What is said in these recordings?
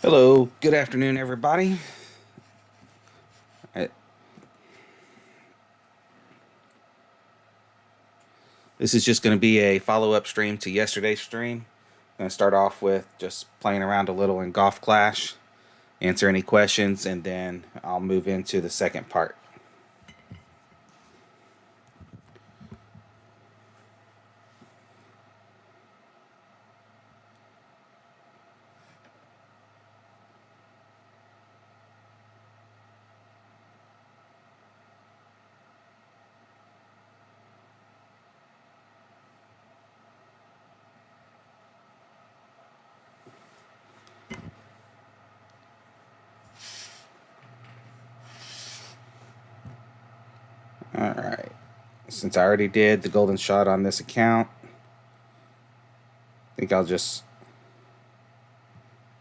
Hello, good afternoon, everybody. Uh, This is just going to be a follow-up stream to yesterday's stream. I'm going to start off with just playing around a little in Golf Clash, answer any questions, and then I'll move into the second part. All right. Since I already did the golden shot on this account, I think I'll just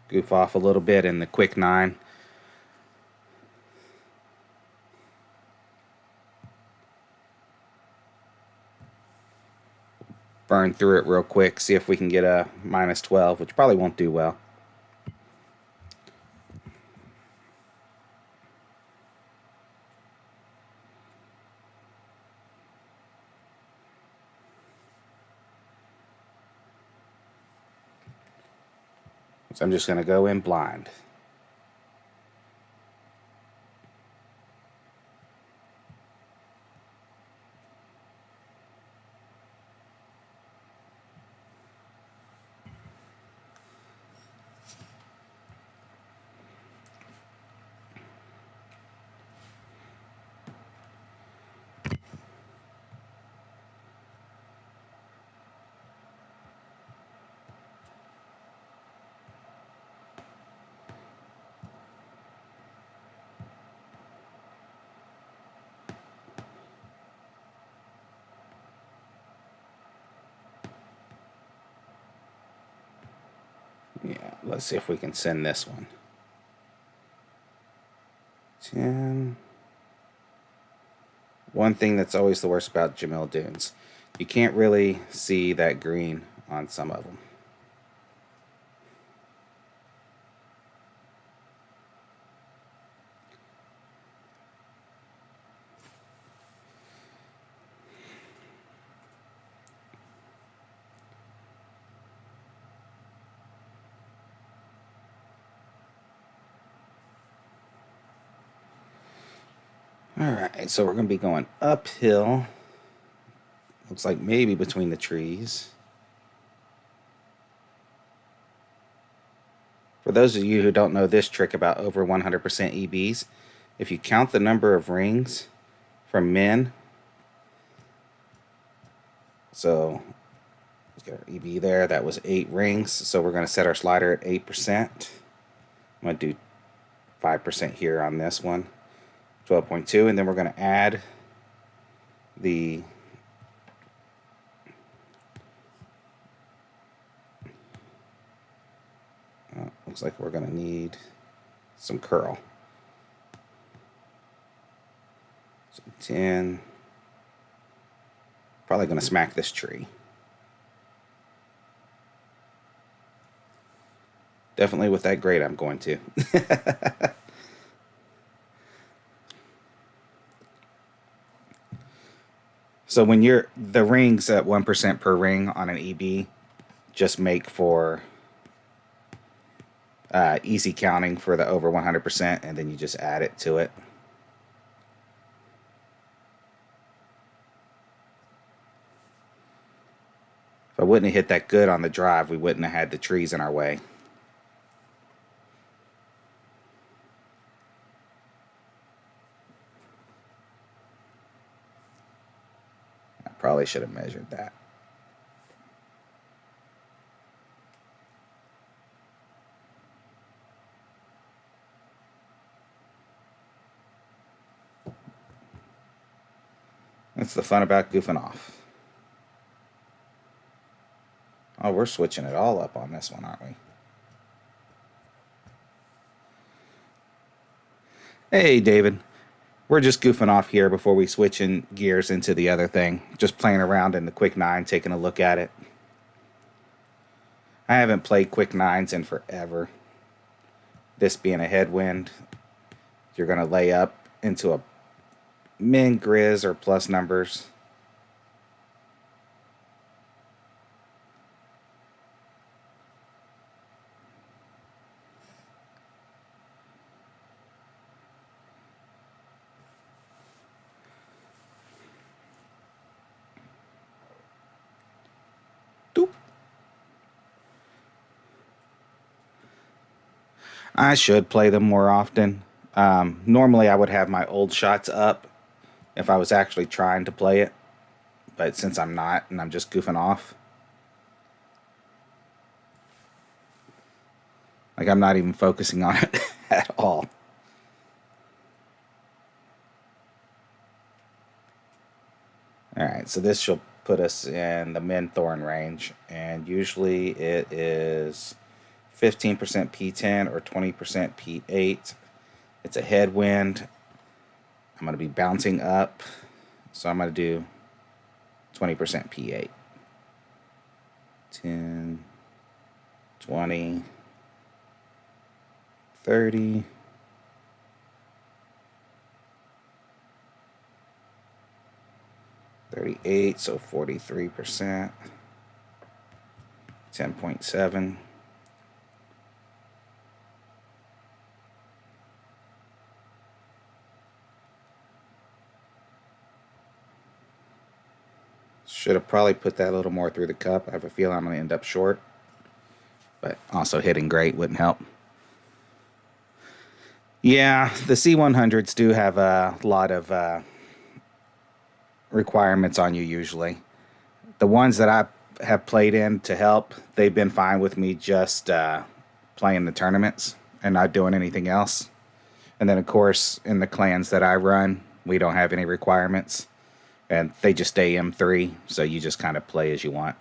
goof off a little bit in the quick 9. Burn through it real quick, see if we can get a minus 12, which probably won't do well. So I'm just going to go in blind. Yeah, let's see if we can send this one. 10. One thing that's always the worst about Jamil Dunes, you can't really see that green on some of them. Alright, so we're going to be going uphill. Looks like maybe between the trees. For those of you who don't know this trick about over 100% EBs, if you count the number of rings from min, so let's get our EB there, that was 8 rings, so we're going to set our slider at 8%. I'm going to do 5% here on this one. 12.2, and then we're going to add the looks like we're going to need some curl. So 10. Probably going to smack this tree. Definitely with that grade I'm going to. So when you're the rings at 1% per ring on an EB, just make for easy counting for the over 100%, and then you just add it to it. If I wouldn't have hit that good on the drive, we wouldn't have had the trees in our way. I probably should have measured that. That's the fun about goofing off. Oh, we're switching it all up on this one, aren't we? Hey, David. We're just goofing off here before we switch in gears into the other thing. Just playing around in the Quick 9, taking a look at it. I haven't played Quick 9s in forever. This being a headwind, you're going to lay up into a min, grizz, or plus numbers. Doop. I should play them more often. Normally, I would have my old shots up if I was actually trying to play it, but since I'm not and I'm just goofing off, like I'm not even focusing on it at all. Alright, so this should put us in the min thorn range, and usually it is 15% P10 or 20% P8. It's a headwind. I'm going to be bouncing up, so I'm going to do 20% P8. 10, 20, 30, 38, so 43%, 10.7. Should have probably put that a little more through the cup. I have a feeling I'm going to end up short, but also hitting great wouldn't help. Yeah, the C100s do have a lot of requirements on you usually. The ones that I have played in to help, they've been fine with me just playing the tournaments and not doing anything else. And then, of course, in the clans that I run, we don't have any requirements. And they just stay M3, so you just kind of play as you want.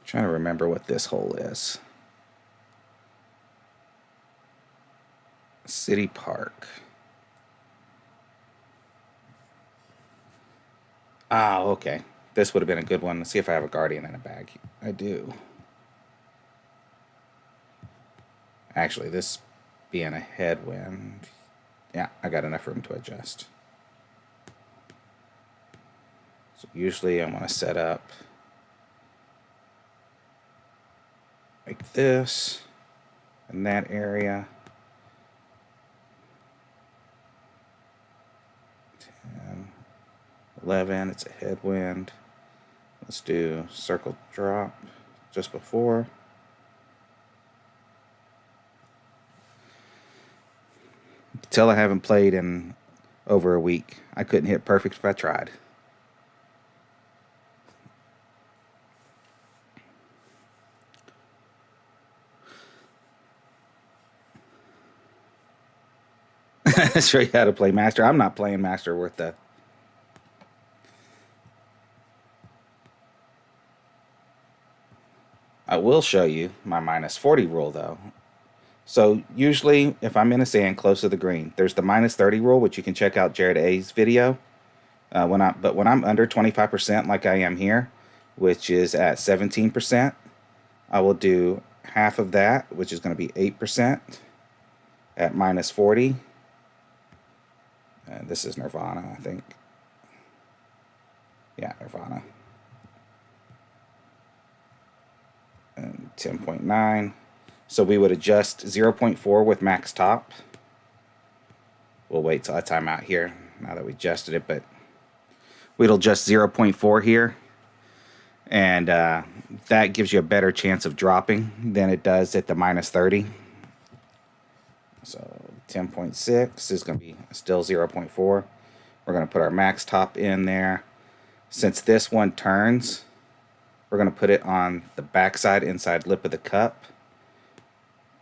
Trying to remember what this hole is. City Park. Oh, okay. This would have been a good one. Let's see if I have a Guardian in a bag. I do. Actually, this being a headwind, yeah, I got enough room to adjust. So usually I want to set up like this in that area. 10, 11, it's a headwind. Let's do circle drop just before. You can tell I haven't played in over a week. I couldn't hit perfect if I tried. Show you how to play Master. I'm not playing Master worth the... I will show you my minus 40 rule, though. So usually, if I'm in a sand close to the green, there's the minus 30 rule, which you can check out Jared A's video. But when I'm under 25%, like I am here, which is at 17%, I will do half of that, which is going to be 8% at minus 40. This is Nirvana, I think. Yeah, Nirvana. And 10.9. So we would adjust 0.4 with max top. We'll wait till I time out here now that we adjusted it, but we'll adjust 0.4 here. And that gives you a better chance of dropping than it does at the minus 30. So 10.6 is going to be still 0.4. We're going to put our max top in there. Since this one turns, we're going to put it on the backside inside lip of the cup.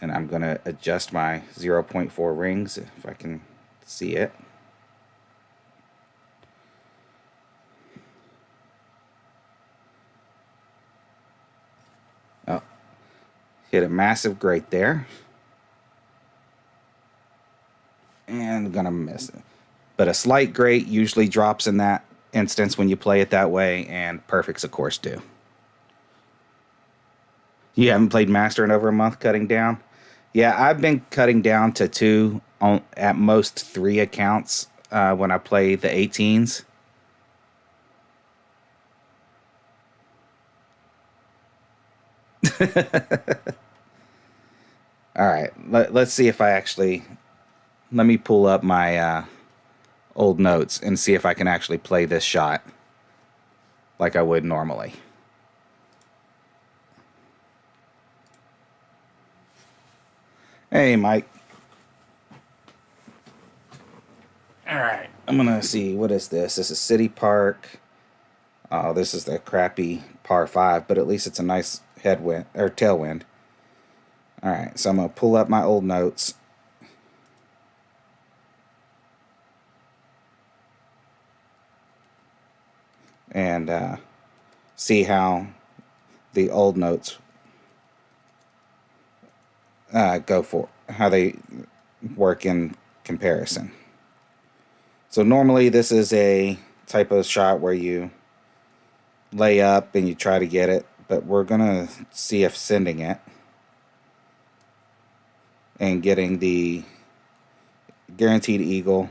And I'm going to adjust my 0.4 rings if I can see it. Oh, hit a massive grate there. And I'm going to miss it. But a slight great usually drops in that instance when you play it that way, and perfects, of course, do. You haven't played Master in over a month cutting down? Yeah, I've been cutting down to 2, at most 3 accounts when I play the 18s. All right, let's see if I actually... Let me pull up my old notes and see if I can actually play this shot like I would normally. Hey, Mike. All right, I'm going to see, what is this? This is City Park. Oh, this is the crappy par 5, but at least it's a nice headwind or tailwind. All right, so I'm going to pull up my old notes. And see how the old notes go for, how they work in comparison. So normally this is a type of shot where you lay up and you try to get it, but we're going to see if sending it and getting the guaranteed eagle.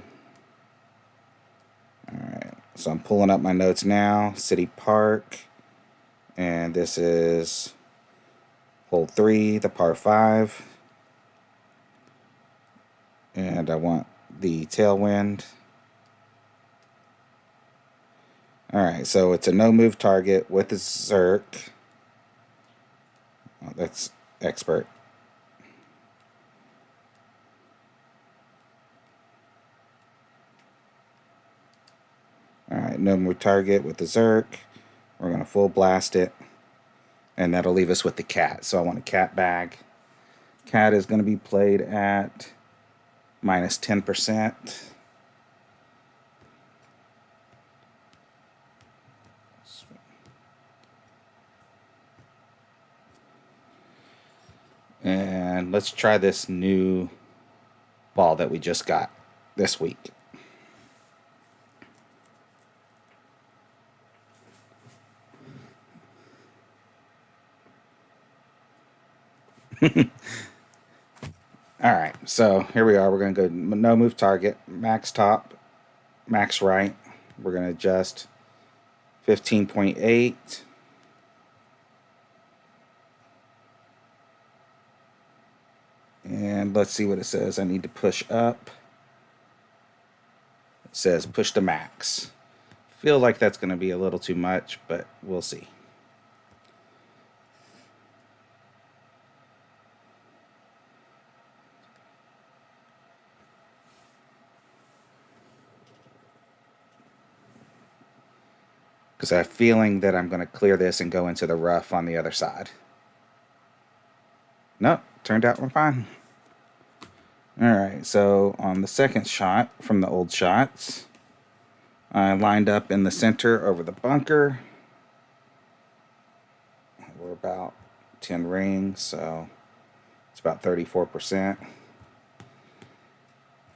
Alright, so I'm pulling up my notes now. City Park, and this is hole 3, the par 5, and I want the tailwind. Alright, so it's a no move target with a Zerk. Oh, that's expert. Alright, no move target with the Zerk. We're going to full blast it, and that'll leave us with the cat. So I want a cat bag. Cat is going to be played at minus 10%. And let's try this new ball that we just got this week. Alright, so here we are. We're going to go no move target, max top, max right. We're going to adjust 15.8. And let's see what it says. I need to push up. It says push to max. Feel like that's going to be a little too much, but we'll see. Because I have a feeling that I'm going to clear this and go into the rough on the other side. Nope, turned out fine. Alright, so on the second shot from the old shots, I lined up in the center over the bunker. We're about 10 rings, so it's about 34%.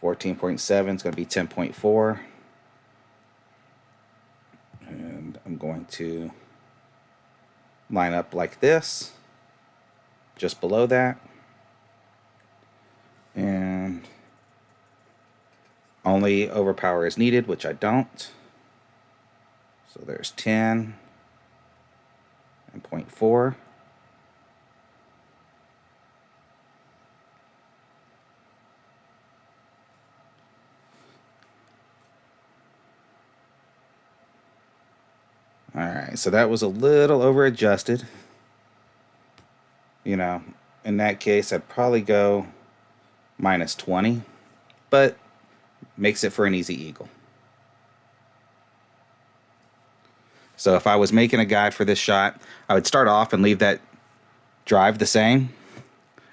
14.7 is going to be 10.4. And I'm going to line up like this, just below that. And only overpower is needed, which I don't. So there's 10 and 0.4. Alright, so that was a little over adjusted. You know, in that case, I'd probably go minus 20, but makes it for an easy eagle. So if I was making a guide for this shot, I would start off and leave that drive the same,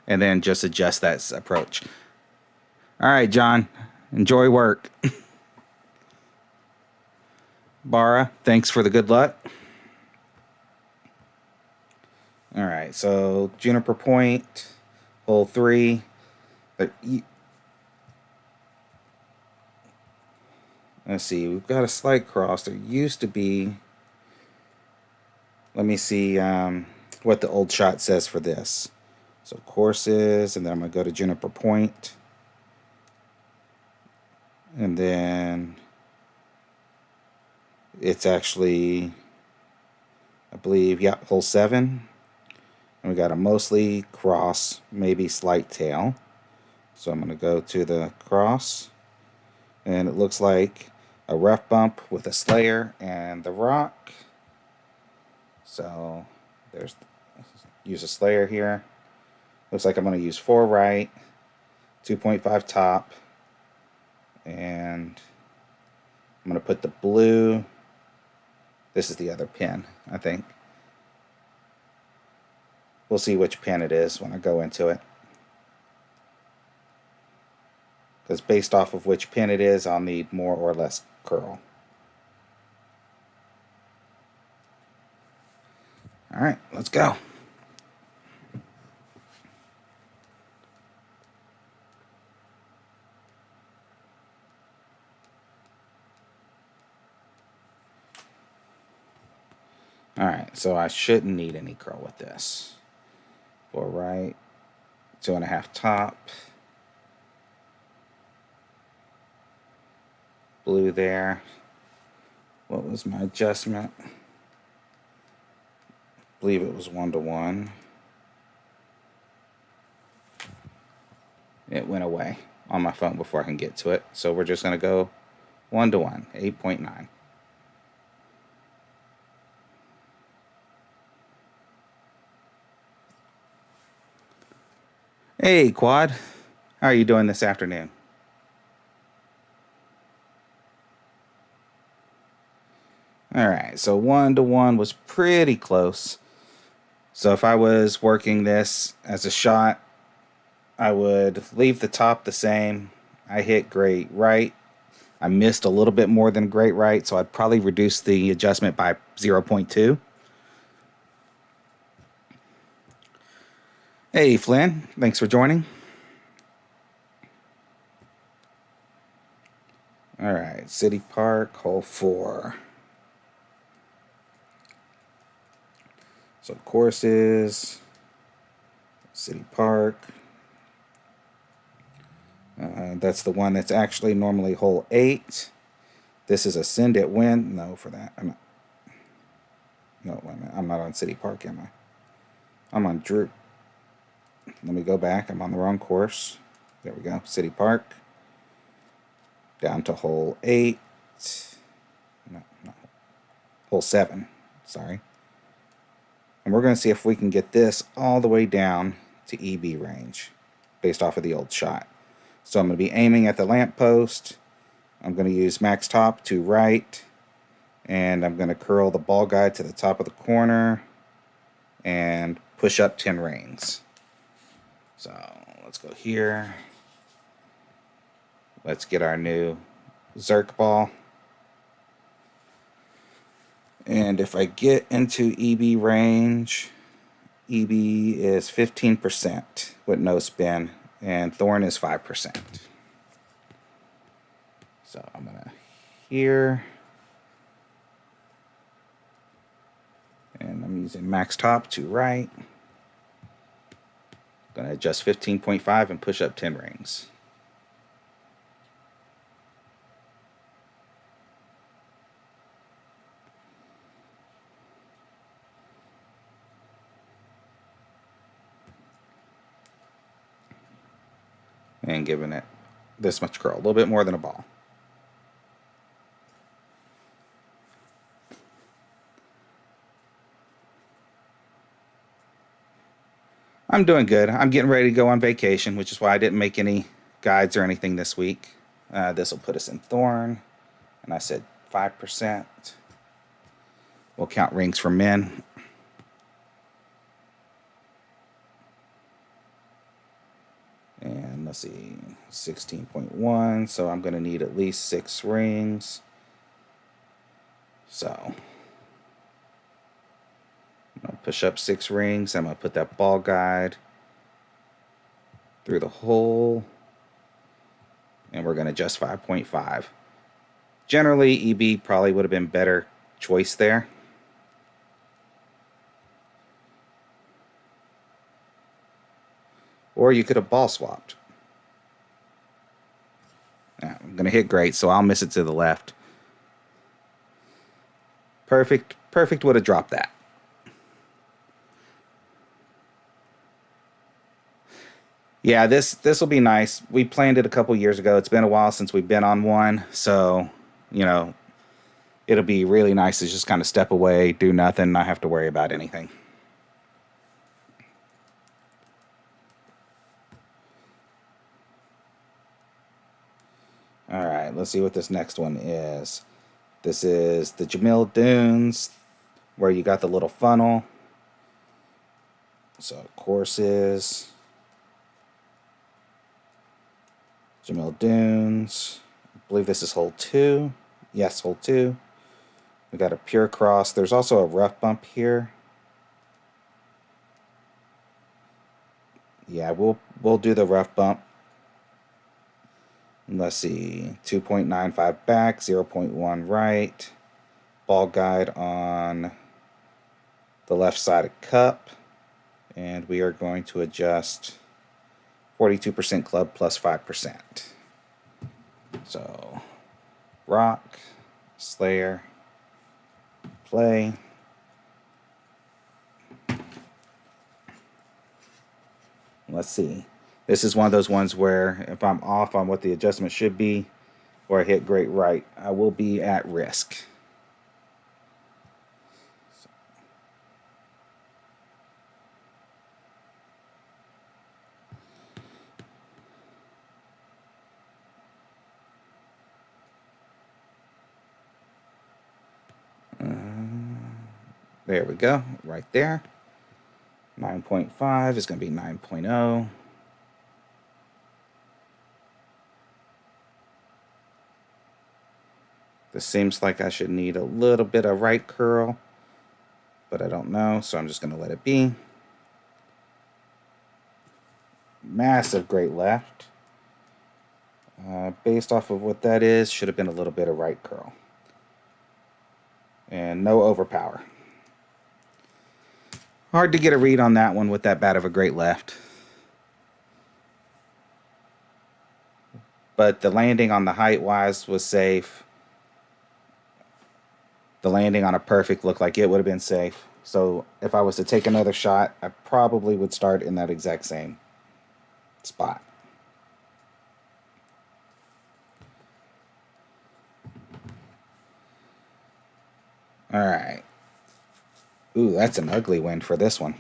and then just adjust that approach. All right, John, enjoy work. Bara, thanks for the good luck. All right, so Juniper Point, hole 3. Let's see, we've got a slight cross. There used to be, let me see what the old shot says for this. So courses, and then I'm going to go to Juniper Point. And then it's actually, I believe, yeah, hole 7. And we got a mostly cross, maybe slight tail. So I'm going to go to the cross. And it looks like a rough bump with a slayer and the rock. So there's, use a slayer here. Looks like I'm going to use 4 right, 2.5 top, and I'm going to put the blue. This is the other pin, I think. We'll see which pin it is when I go into it. Because based off of which pin it is, I'll need more or less curl. Alright, let's go. Alright, so I shouldn't need any curl with this. 4 right, 2.5 top. Blue there. What was my adjustment? I believe it was 1 to 1. It went away on my phone before I can get to it. So we're just going to go 1 to 1, 8.9. Hey, Quad. How are you doing this afternoon? Alright, so 1 to 1 was pretty close. So if I was working this as a shot, I would leave the top the same. I hit great right. I missed a little bit more than great right, so I'd probably reduce the adjustment by 0.2. Hey, Flynn. Thanks for joining. Alright, City Park, hole 4. So courses, City Park. That's the one that's actually normally hole 8. This is a Send It Win. No, for that. I'm not. No, wait a minute. I'm not on City Park, am I? I'm on Drew. Let me go back. I'm on the wrong course. There we go. City Park. Down to hole 8. No. Hole 7. Sorry. And we're going to see if we can get this all the way down to EB range based off of the old shot. So I'm going to be aiming at the lamppost. I'm going to use max top to right. And I'm going to curl the ball guide to the top of the corner and push up 10 rings. So let's go here. Let's get our new Zerk ball. And if I get into EB range, EB is 15% with no spin, and Thorn is 5%. So I'm going to here. And I'm using max top to right. Going to adjust 15.5 and push up 10 rings. And giving it this much curl, a little bit more than a ball. I'm doing good. I'm getting ready to go on vacation, which is why I didn't make any guides or anything this week. This will put us in Thorn, and I said 5%. We'll count rings for men. And let's see, 16.1, so I'm going to need at least 6 rings. So I'm going to push up 6 rings. I'm going to put that ball guide through the hole, and we're going to adjust 5.5. Generally, EB probably would have been better choice there. Or you could have ball swapped. Now, I'm going to hit great, so I'll miss it to the left. Perfect would have dropped that. Yeah, this will be nice. We planned it a couple years ago. It's been a while since we've been on one, so it'll be really nice to just kind of step away, do nothing, not have to worry about anything. All right, let's see what this next one is. This is the Jamil Dunes, where you got the little funnel. So courses, Jamil Dunes. I believe this is hole 2. Yes, hole 2. We got a pure cross. There's also a rough bump here. Yeah, we'll do the rough bump. Let's see, 2.95 back, 0.1 right. Ball guide on the left side of cup. And we are going to adjust 42% club plus 5%. So, rock, Slayer, play. Let's see. This is one of those ones where if I'm off on what the adjustment should be, or I hit great right, I will be at risk. There we go, right there. 9.5 is going to be 9.0. This seems like I should need a little bit of right curl, but I don't know, so I'm just going to let it be. Massive great left. Based off of what that is, should have been a little bit of right curl. And no overpower. Hard to get a read on that one with that bad of a great left. But the landing on the height-wise was safe. The landing on a perfect looked like it would have been safe. So if I was to take another shot, I probably would start in that exact same spot. All right. Ooh, that's an ugly wind for this one.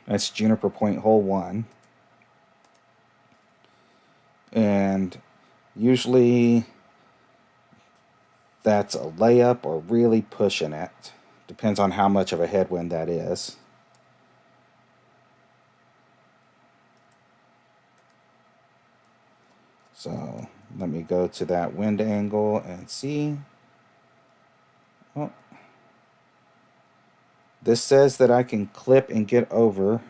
That's Juniper Point hole 1. And usually that's a layup or really pushing it. Depends on how much of a headwind that is. So let me go to that wind angle and see. Oh. This says that I can clip and get over.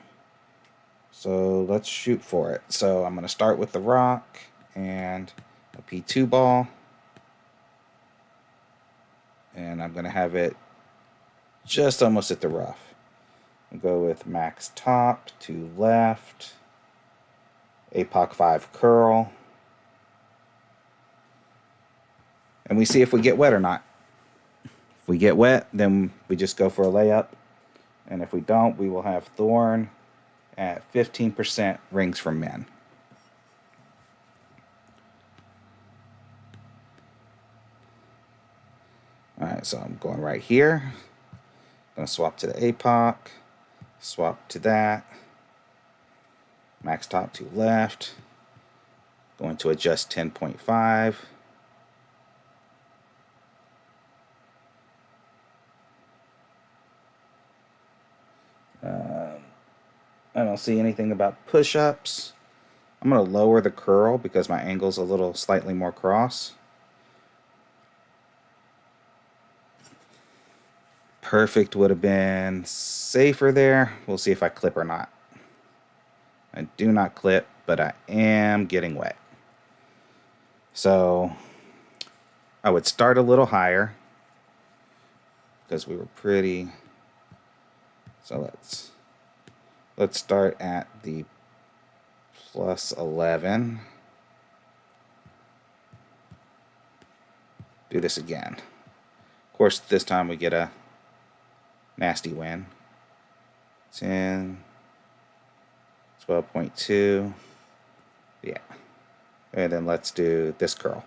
So let's shoot for it. So I'm going to start with the rock and a P2 ball. And I'm going to have it just almost at the rough. I'll go with max top to left. APOC 5 curl. And we see if we get wet or not. If we get wet, then we just go for a layup. And if we don't, we will have Thorn at 15% rings from men. Alright, so I'm going right here. I'm going to swap to the APOC. Swap to that. Max top to left. Going to adjust 10.5. I don't see anything about push-ups. I'm going to lower the curl because my angle's a little slightly more cross. Perfect would have been safer there. We'll see if I clip or not. I do not clip, but I am getting wet. So I would start a little higher because we were pretty. So let's start at the plus 11. Do this again. Of course, this time we get a nasty win. 10, 12.2. Yeah. And then let's do this curl.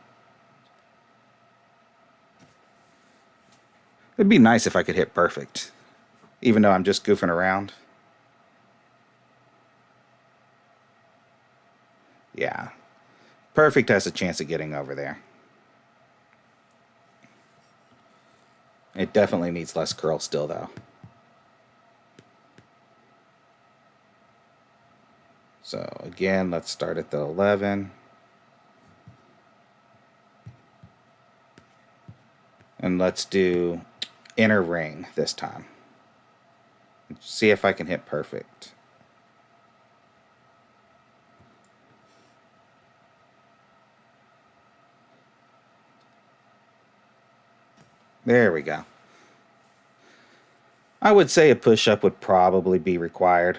It'd be nice if I could hit perfect, even though I'm just goofing around. Yeah. Perfect has a chance of getting over there. It definitely needs less curl still, though. So again, let's start at the 11. And let's do inner ring this time. See if I can hit perfect. There we go. I would say a push-up would probably be required.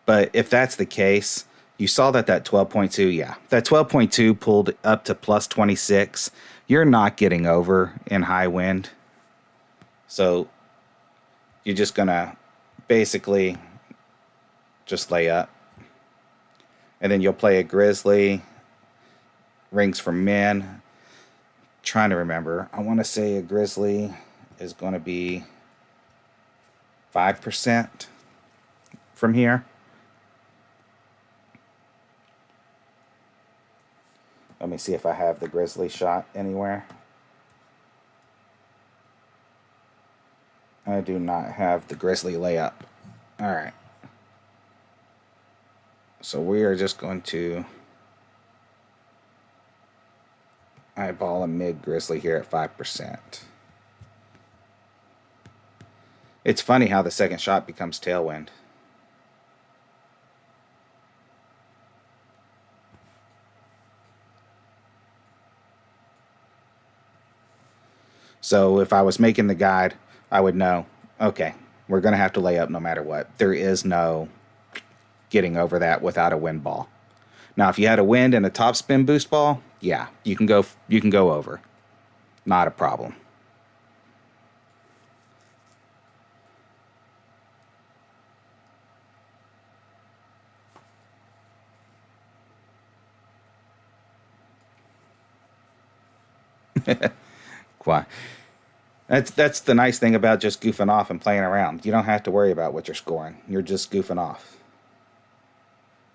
But if that's the case, you saw that 12.2, yeah. That 12.2 pulled up to plus 26. You're not getting over in high wind. So you're just going to basically just lay up. And then you'll play a grizzly, rings for men. Trying to remember. I want to say a grizzly is going to be 5% from here. Let me see if I have the grizzly shot anywhere. I do not have the grizzly layup. All right. So we are just going to eyeball a mid grizzly here at 5%. It's funny how the second shot becomes tailwind. So if I was making the guide, I would know, okay, we're going to have to lay up no matter what. There is no getting over that without a wind ball. Now, if you had a wind and a topspin boost ball, yeah, you can go over. Not a problem. Why? That's the nice thing about just goofing off and playing around. You don't have to worry about what you're scoring. You're just goofing off.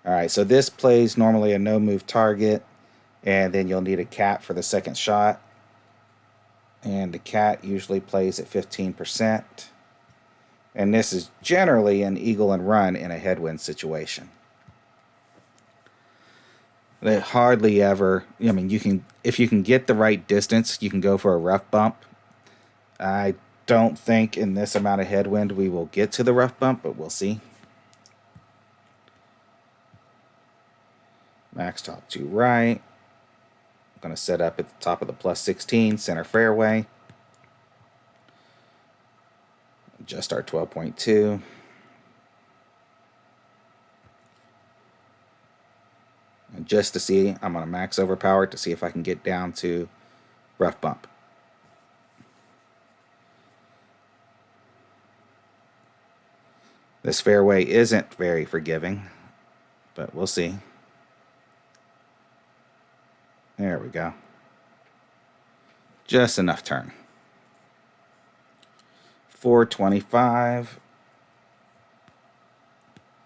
All right, so this plays normally a no-move target, and then you'll need a cat for the second shot. And the cat usually plays at 15%. And this is generally an eagle and run in a headwind situation. They hardly ever, I mean, if you can get the right distance, you can go for a rough bump. I don't think in this amount of headwind we will get to the rough bump, but we'll see. Max top 2 right. I'm going to set up at the top of the plus 16, center fairway. Just our 12.2. And just to see, I'm going to max overpower it to see if I can get down to rough bump. This fairway isn't very forgiving, but we'll see. There we go. Just enough turn. 425.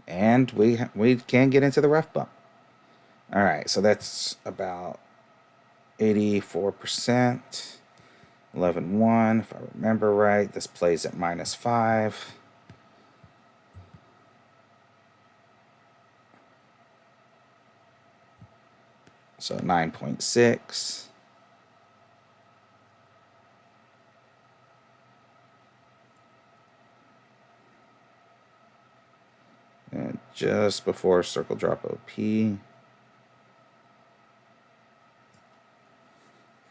And we can get into the rough bump. All right, so that's about 84%. 11.1, if I remember right. This plays at -5. So 9.6. And just before circle drop OP.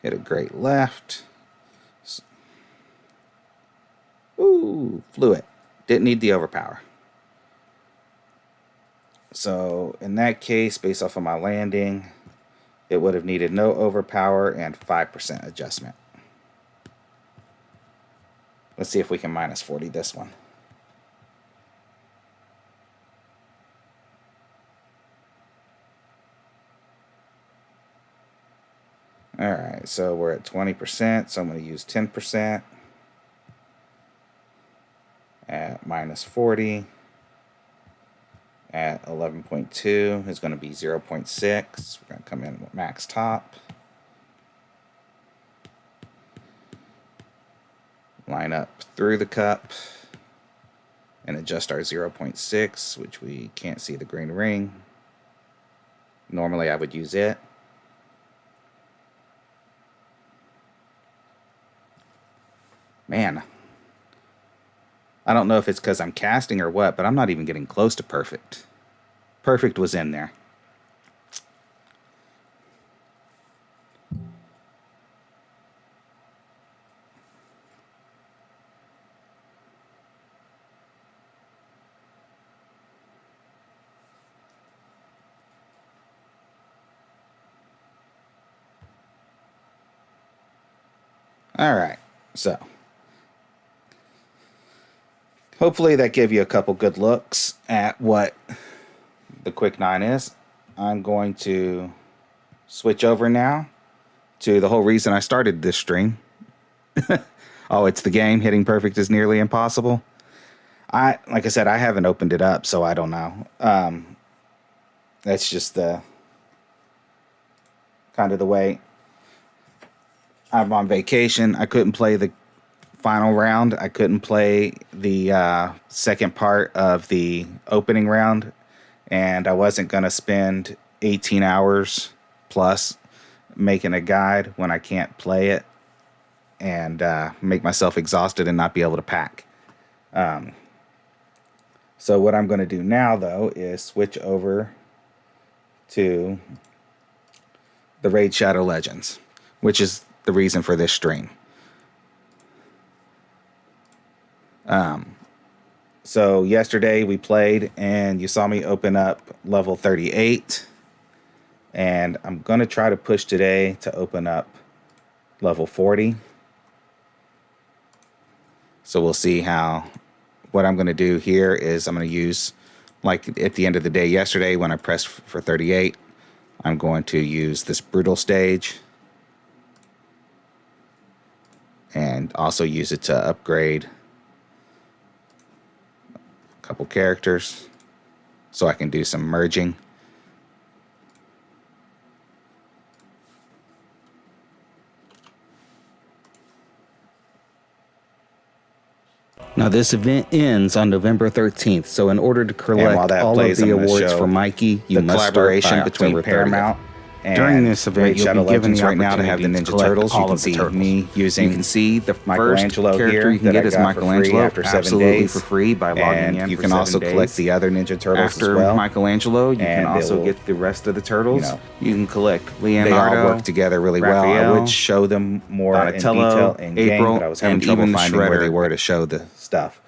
Hit a great left. Ooh, flew it. Didn't need the overpower. So in that case, based off of my landing, it would have needed no overpower and 5% adjustment. Let's see if we can minus 40 this one. Alright, so we're at 20%, so I'm going to use 10% at minus 40. At 11.2 is going to be 0.6. We're going to come in with max top. Line up through the cup and adjust our 0.6, which we can't see the green ring. Normally I would use it. Man, I don't know if it's because I'm casting or what, but I'm not even getting close to perfect. Perfect was in there. All right, so hopefully that gave you a couple good looks at what the Quick 9 is. I'm going to switch over now to the whole reason I started this stream. Oh, it's the game. Hitting perfect is nearly impossible. Like I said, I haven't opened it up, so I don't know. That's just the kind of the way. I'm on vacation. I couldn't play the final round. I couldn't play the second part of the opening round, and I wasn't going to spend 18 hours plus making a guide when I can't play it and make myself exhausted and not be able to pack. So what I'm going to do now, though, is switch over to the Raid Shadow Legends, which is the reason for this stream. So yesterday we played and you saw me open up level 38, and I'm going to try to push today to open up level 40. So we'll see how. What I'm going to do here is I'm going to use, like at the end of the day yesterday when I pressed for 38, I'm going to use this brutal stage and also use it to upgrade a couple characters so I can do some merging. Now, this event ends on November 13th, so in order to collect all of the awards for Mikey, you must collaboration between Paramount and during this event, you'll be given the right now to have the Ninja Turtles. You can see me using. You can see the Michelangelo character you can get is Michelangelo after 7 days for free by logging in. You can also collect the other Ninja Turtles as well. After Michelangelo, you can also get the rest of the turtles. You can collect Leonardo. They all work together really well. I would show them more in detail in game, but I was having trouble finding where they were to show the stuff.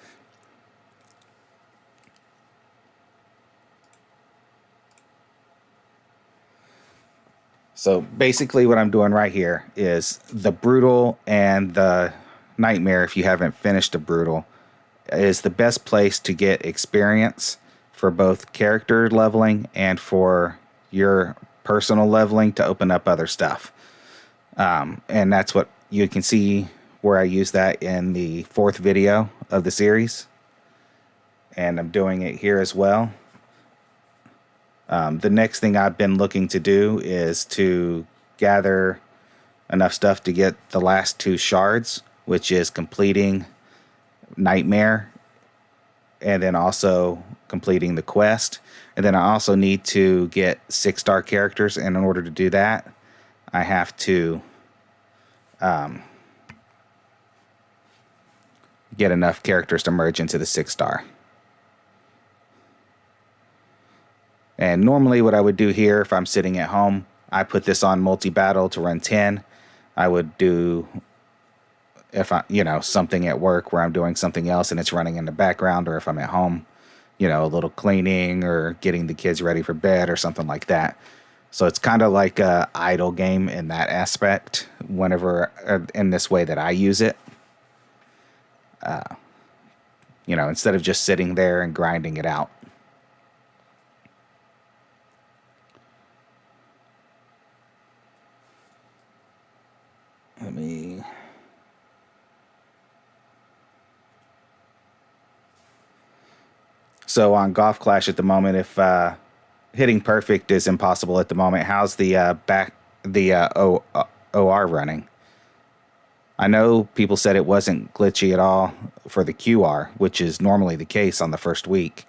So basically what I'm doing right here is the Brutal and the Nightmare, if you haven't finished the Brutal, is the best place to get experience for both character leveling and for your personal leveling to open up other stuff. And that's what you can see where I use that in the 4th video of the series. And I'm doing it here as well. The next thing I've been looking to do is to gather enough stuff to get the last 2 shards, which is completing Nightmare and then also completing the quest. And then I also need to get 6-star characters, and in order to do that, I have to get enough characters to merge into the 6-star. And normally what I would do here if I'm sitting at home, I put this on multi-battle to run 10. I would do, if I, something at work where I'm doing something else and it's running in the background, or if I'm at home, a little cleaning or getting the kids ready for bed or something like that. So it's kind of like a idle game in that aspect whenever, in this way that I use it. Instead of just sitting there and grinding it out. Let me... So on Golf Clash at the moment, if hitting perfect is impossible at the moment, how's the OR running? I know people said it wasn't glitchy at all for the QR, which is normally the case on the first week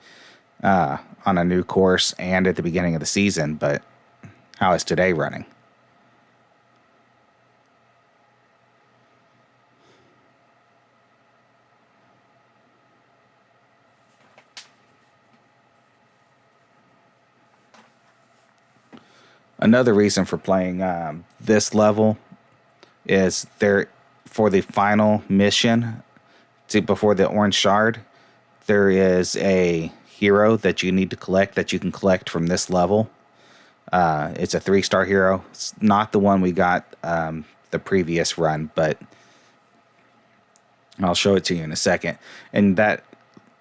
on a new course and at the beginning of the season, but how is today running? Another reason for playing this level is there, for the final mission before the orange shard, there is a hero that you need to collect that you can collect from this level. It's a 3-star hero. It's not the one we got the previous run, but I'll show it to you in a second. And that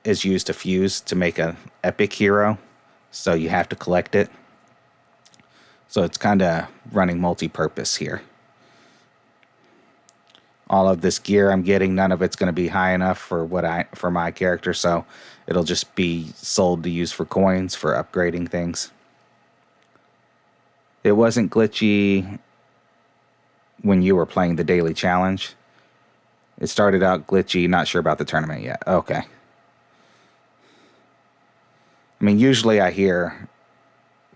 is used to fuse to make an epic hero, so you have to collect it. So it's kind of running multi-purpose here. All of this gear I'm getting, none of it's going to be high enough for my character, so it'll just be sold to use for coins for upgrading things. It wasn't glitchy when you were playing the daily challenge. It started out glitchy, not sure about the tournament yet. Okay. I mean, usually I hear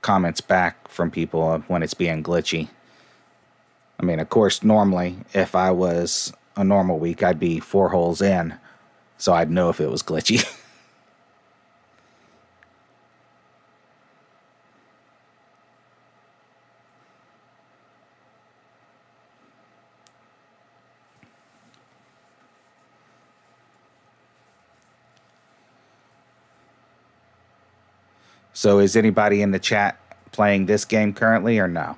comments back from people when it's being glitchy. I mean, of course, normally, if I was a normal week, I'd be 4 holes in, so I'd know if it was glitchy. So is anybody in the chat playing this game currently or no?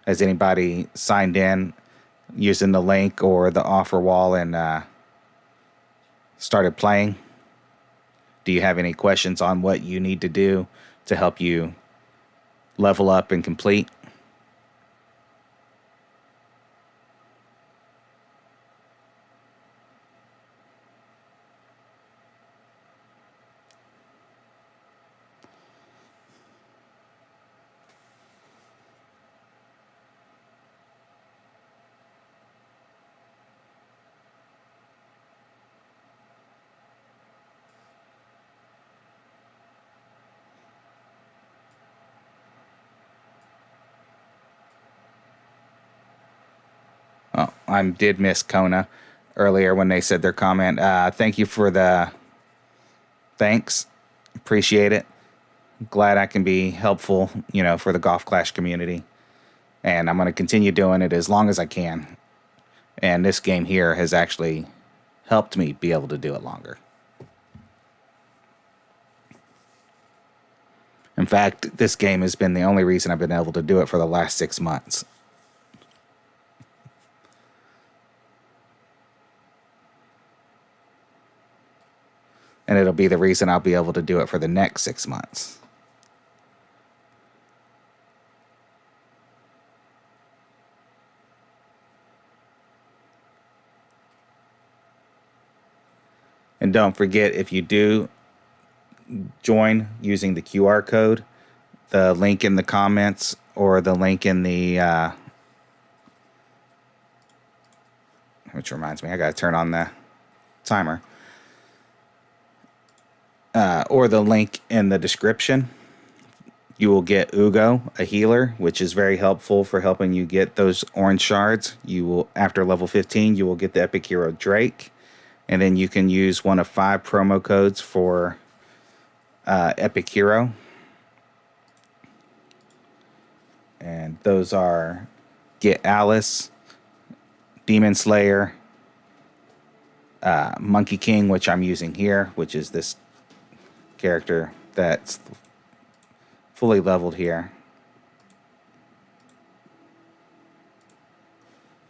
Has anybody signed in using the link or the offer wall and started playing? Do you have any questions on what you need to do to help you level up and complete? Oh, I did miss Kona earlier when they said their comment. Thank you for the thanks. Appreciate it. Glad I can be helpful, for the Golf Clash community. And I'm going to continue doing it as long as I can. And this game here has actually helped me be able to do it longer. In fact, this game has been the only reason I've been able to do it for the last 6 months. And it'll be the reason I'll be able to do it for the next 6 months. And don't forget, if you do join using the QR code, the link in the comments or the link in the... which reminds me, I got to turn on the timer. Or the link in the description, you will get Uugo, a healer, which is very helpful for helping you get those orange shards. You will, after level 15, you will get the epic hero Drake, and then you can use one of 5 promo codes for epic hero, and those are get Alice, Demon Slayer, Monkey King, which I'm using here, which is this character that's fully leveled here.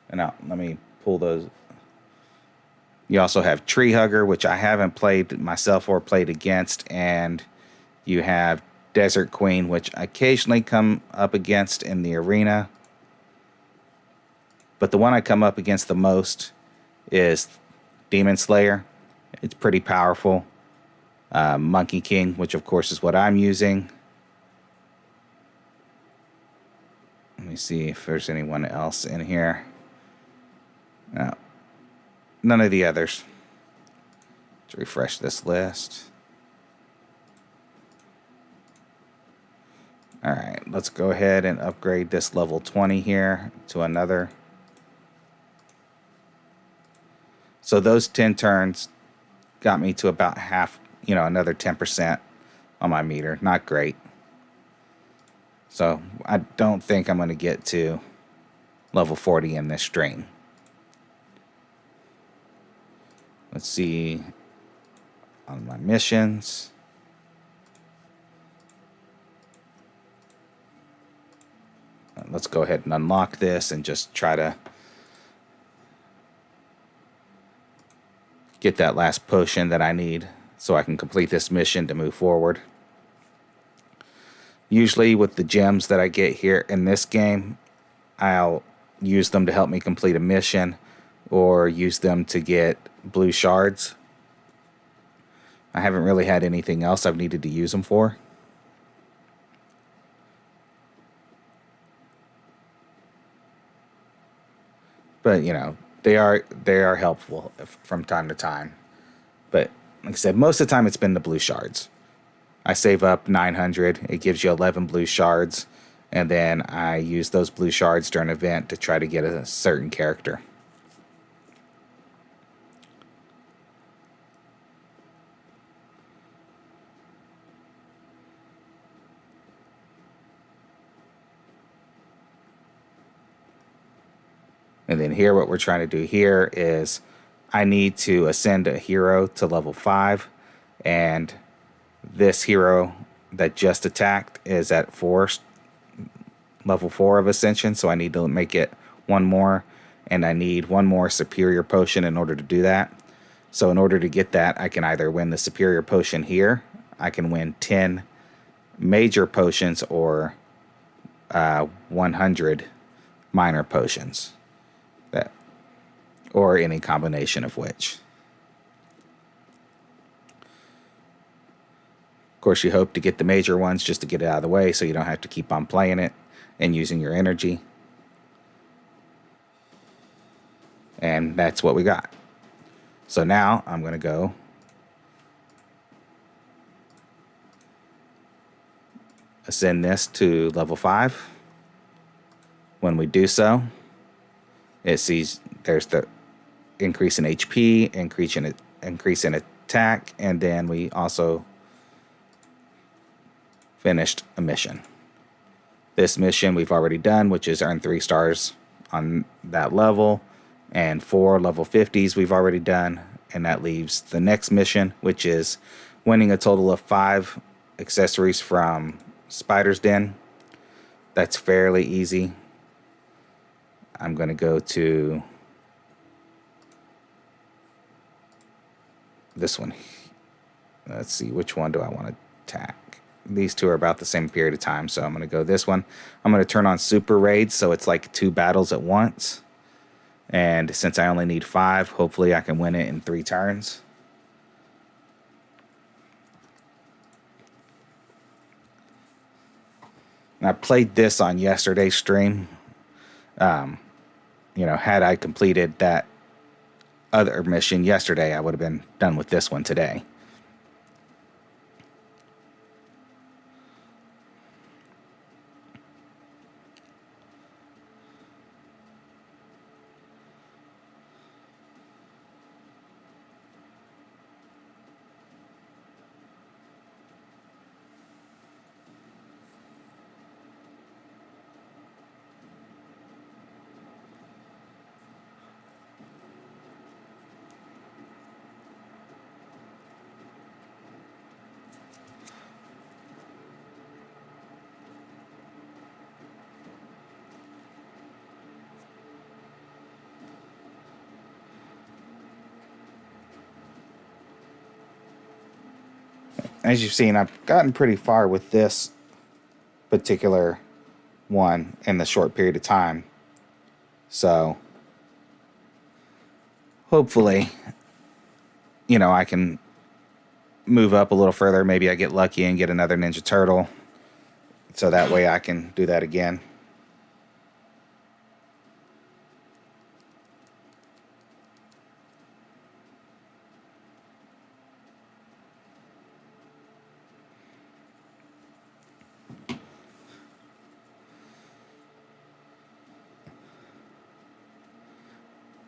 And now, let me pull those. You also have Tree Hugger, which I haven't played myself or played against, and you have Desert Queen, which I occasionally come up against in the arena. But the one I come up against the most is Demon Slayer. It's pretty powerful. Monkey King, which of course is what I'm using. Let me see if there's anyone else in here. No, none of the others. Let's refresh this list. All right, let's go ahead and upgrade this level 20 here to another. So those 10 turns got me to about half, another 10% on my meter. Not great. So I don't think I'm going to get to level 40 in this stream. Let's see on my missions. Let's go ahead and unlock this and just try to get that last potion that I need so I can complete this mission to move forward. Usually with the gems that I get here in this game, I'll use them to help me complete a mission or use them to get blue shards. I haven't really had anything else I've needed to use them for. But, they are helpful from time to time. But, like I said, most of the time it's been the blue shards. I save up 900. It gives you 11 blue shards. And then I use those blue shards during an event to try to get a certain character. And then here, what we're trying to do here is I need to ascend a hero to level 5. And this hero that just attacked is at level 4 of ascension. So I need to make it one more. And I need one more superior potion in order to do that. So in order to get that, I can either win the superior potion here. I can win 10 major potions or 100 minor potions. Or any combination of which. Of course, you hope to get the major ones just to get it out of the way so you don't have to keep on playing it and using your energy. And that's what we got. So now I'm going to go ascend this to level 5. When we do so, it sees there's the increase in HP, increase in attack, and then we also finished a mission. This mission we've already done, which is earn 3 stars on that level, and 4 level 50s we've already done, and that leaves the next mission, which is winning a total of 5 accessories from Spider's Den. That's fairly easy. I'm going to go to this one. Let's see, which one do I want to attack? These two are about the same period of time, so I'm going to go this one. I'm going to turn on Super Raids, so it's like 2 battles at once. And since I only need 5, hopefully I can win it in 3 turns. And I played this on yesterday's stream. Had I completed that other mission yesterday, I would have been done with this one today. as you've seen, I've gotten pretty far with this particular one in the short period of time. So hopefully, I can move up a little further. Maybe I get lucky and get another Ninja Turtle. So that way I can do that again.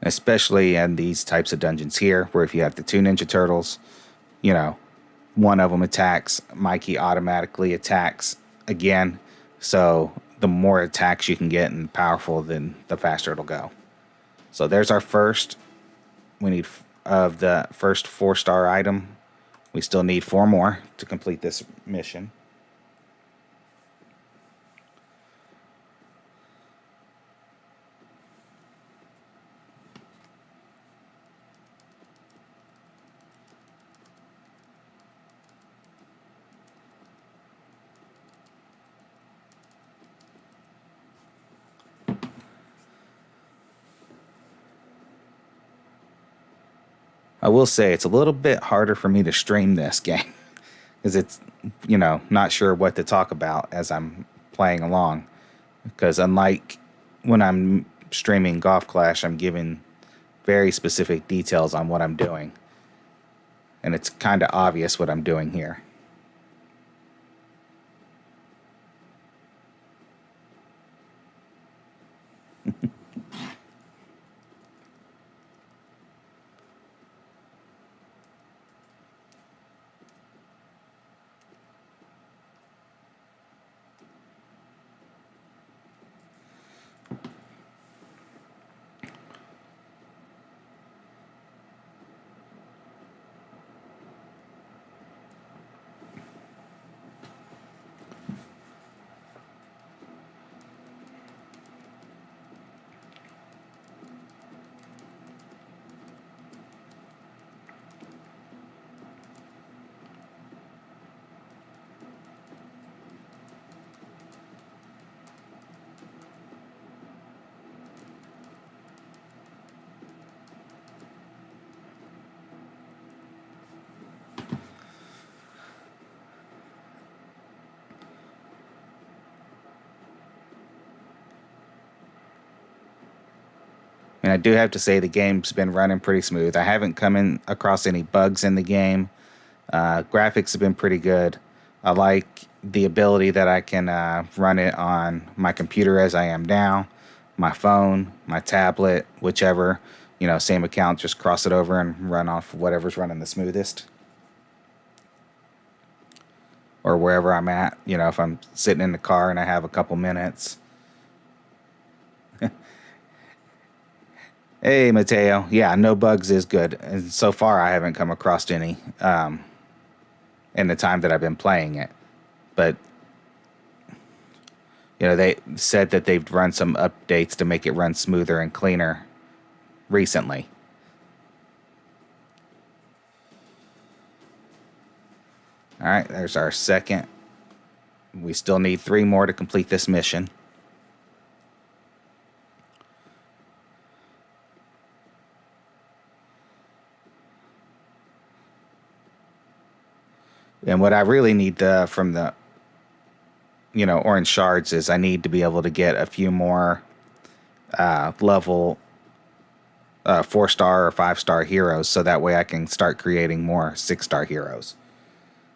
Especially in these types of dungeons here, where if you have the two Ninja Turtles, one of them attacks, Mikey automatically attacks again. So the more attacks you can get and powerful, then the faster it'll go. So there's our first. We need of the first 4-star item. We still need 4 more to complete this mission. I will say it's a little bit harder for me to stream this game because it's, not sure what to talk about as I'm playing along. Because unlike when I'm streaming Golf Clash, I'm giving very specific details on what I'm doing. And it's kind of obvious what I'm doing here. And I do have to say the game's been running pretty smooth. I haven't come in across any bugs in the game. Graphics have been pretty good. I like the ability that I can run it on my computer as I am now, my phone, my tablet, whichever. Same account, just cross it over and run off whatever's running the smoothest. Or wherever I'm at, if I'm sitting in the car and I have a couple minutes. Hey, Mateo. Yeah, no bugs is good. And so far, I haven't come across any in the time that I've been playing it. But, they said that they've run some updates to make it run smoother and cleaner recently. All right, there's our second. We still need 3 more to complete this mission. And what I really need from the, orange shards is I need to be able to get a few more level 4-star or 5-star heroes, so that way I can start creating more 6-star heroes.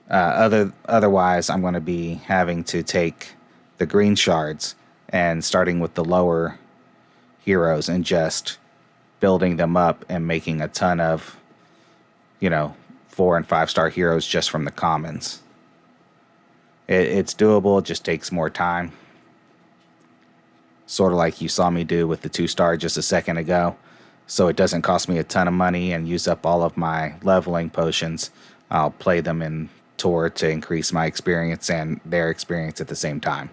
Otherwise, I'm going to be having to take the green shards and starting with the lower heroes and just building them up and making a ton of, 4 and 5-star heroes just from the commons. It's doable, it just takes more time. Sort of like you saw me do with the 2-star just a second ago. So it doesn't cost me a ton of money and use up all of my leveling potions. I'll play them in Tour to increase my experience and their experience at the same time.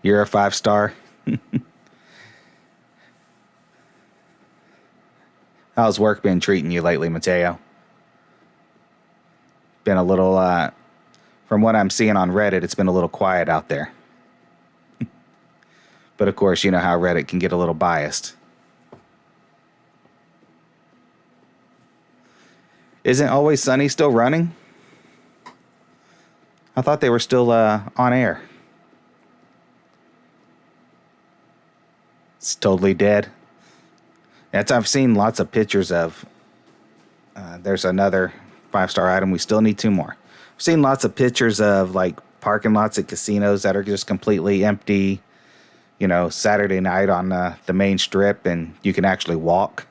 You're a 5-star? How's work been treating you lately, Mateo? Been a little, from what I'm seeing on Reddit, it's been a little quiet out there. But of course, you know how Reddit can get a little biased. Isn't Always Sunny still running? I thought they were still on air. It's totally dead. I've seen lots of pictures of. There's another 5-star item. We still need 2 more. I've seen lots of pictures of like parking lots at casinos that are just completely empty. You know, Saturday night on the main strip, and you can actually walk.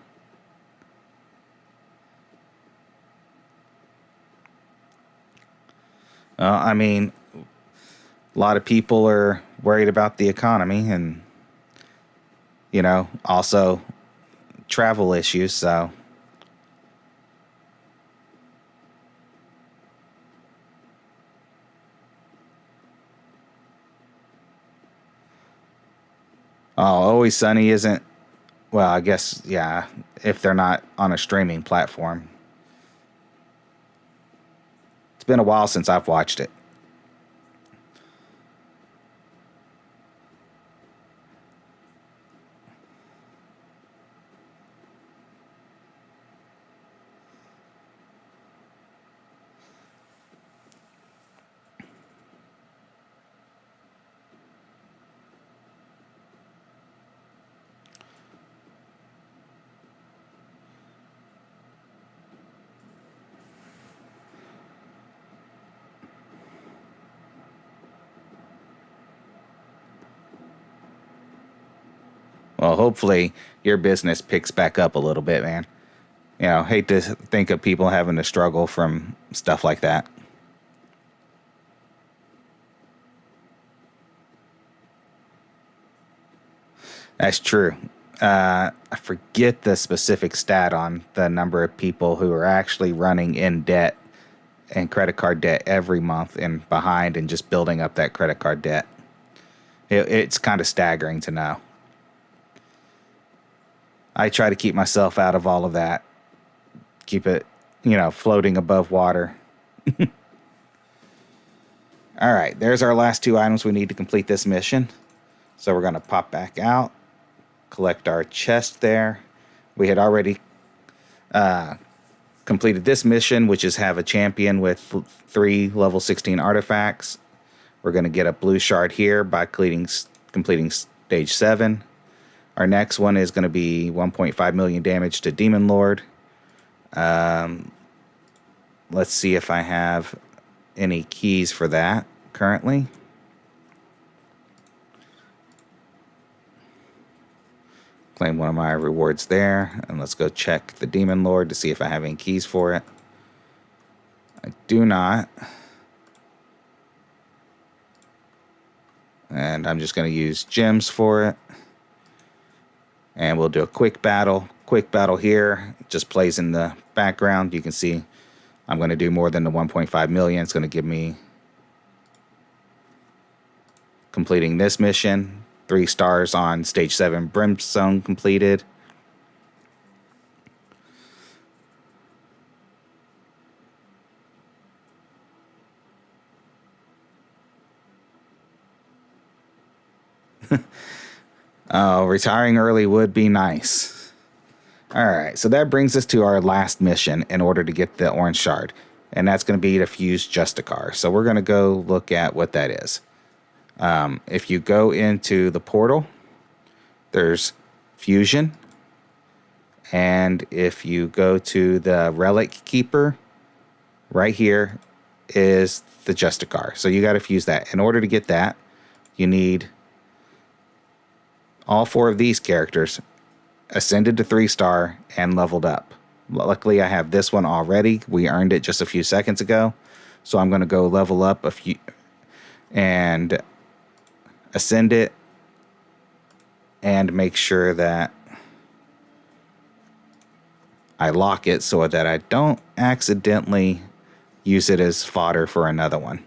I mean, a lot of people are worried about the economy and, you know, also travel issues, so. Oh, Always Sunny isn't, well, I guess, yeah, if they're not on a streaming platform. It's been a while since I've watched it. Well, hopefully your business picks back up a little bit, man. You know, hate to think of people having to struggle from stuff like that. That's true. I forget the specific stat on the number of people who are actually running in debt and credit card debt every month and behind and just building up that credit card debt. It's kind of staggering to know. I try to keep myself out of all of that, keep it, you know, floating above water. All right, there's our last 2 items we need to complete this mission. So we're going to pop back out, collect our chest there. We had already completed this mission, which is have a champion with 3 level 16 artifacts. We're going to get a blue shard here by completing stage 7. Our next one is going to be 1.5 million damage to Demon Lord. Let's see if I have any keys for that currently. Claim one of my rewards there, and let's go check the Demon Lord to see if I have any keys for it. I do not. And I'm just going to use gems for it. And we'll do a quick battle. Quick battle here. It just plays in the background. You can see I'm going to do more than the 1.5 million. It's going to give me completing this mission. 3 stars on stage 7 Brimstone completed. Oh, retiring early would be nice. All right, so that brings us to our last mission in order to get the orange shard. And that's going to be to fuse Justicar. So we're going to go look at what that is. If you go into the portal, there's fusion. And if you go to the relic keeper, right here is the Justicar. So you got to fuse that. In order to get that, you need all 4 of these characters ascended to 3-star and leveled up. Luckily, I have this one already. We earned it just a few seconds ago. So I'm going to go level up a few and ascend it and make sure that I lock it so that I don't accidentally use it as fodder for another one.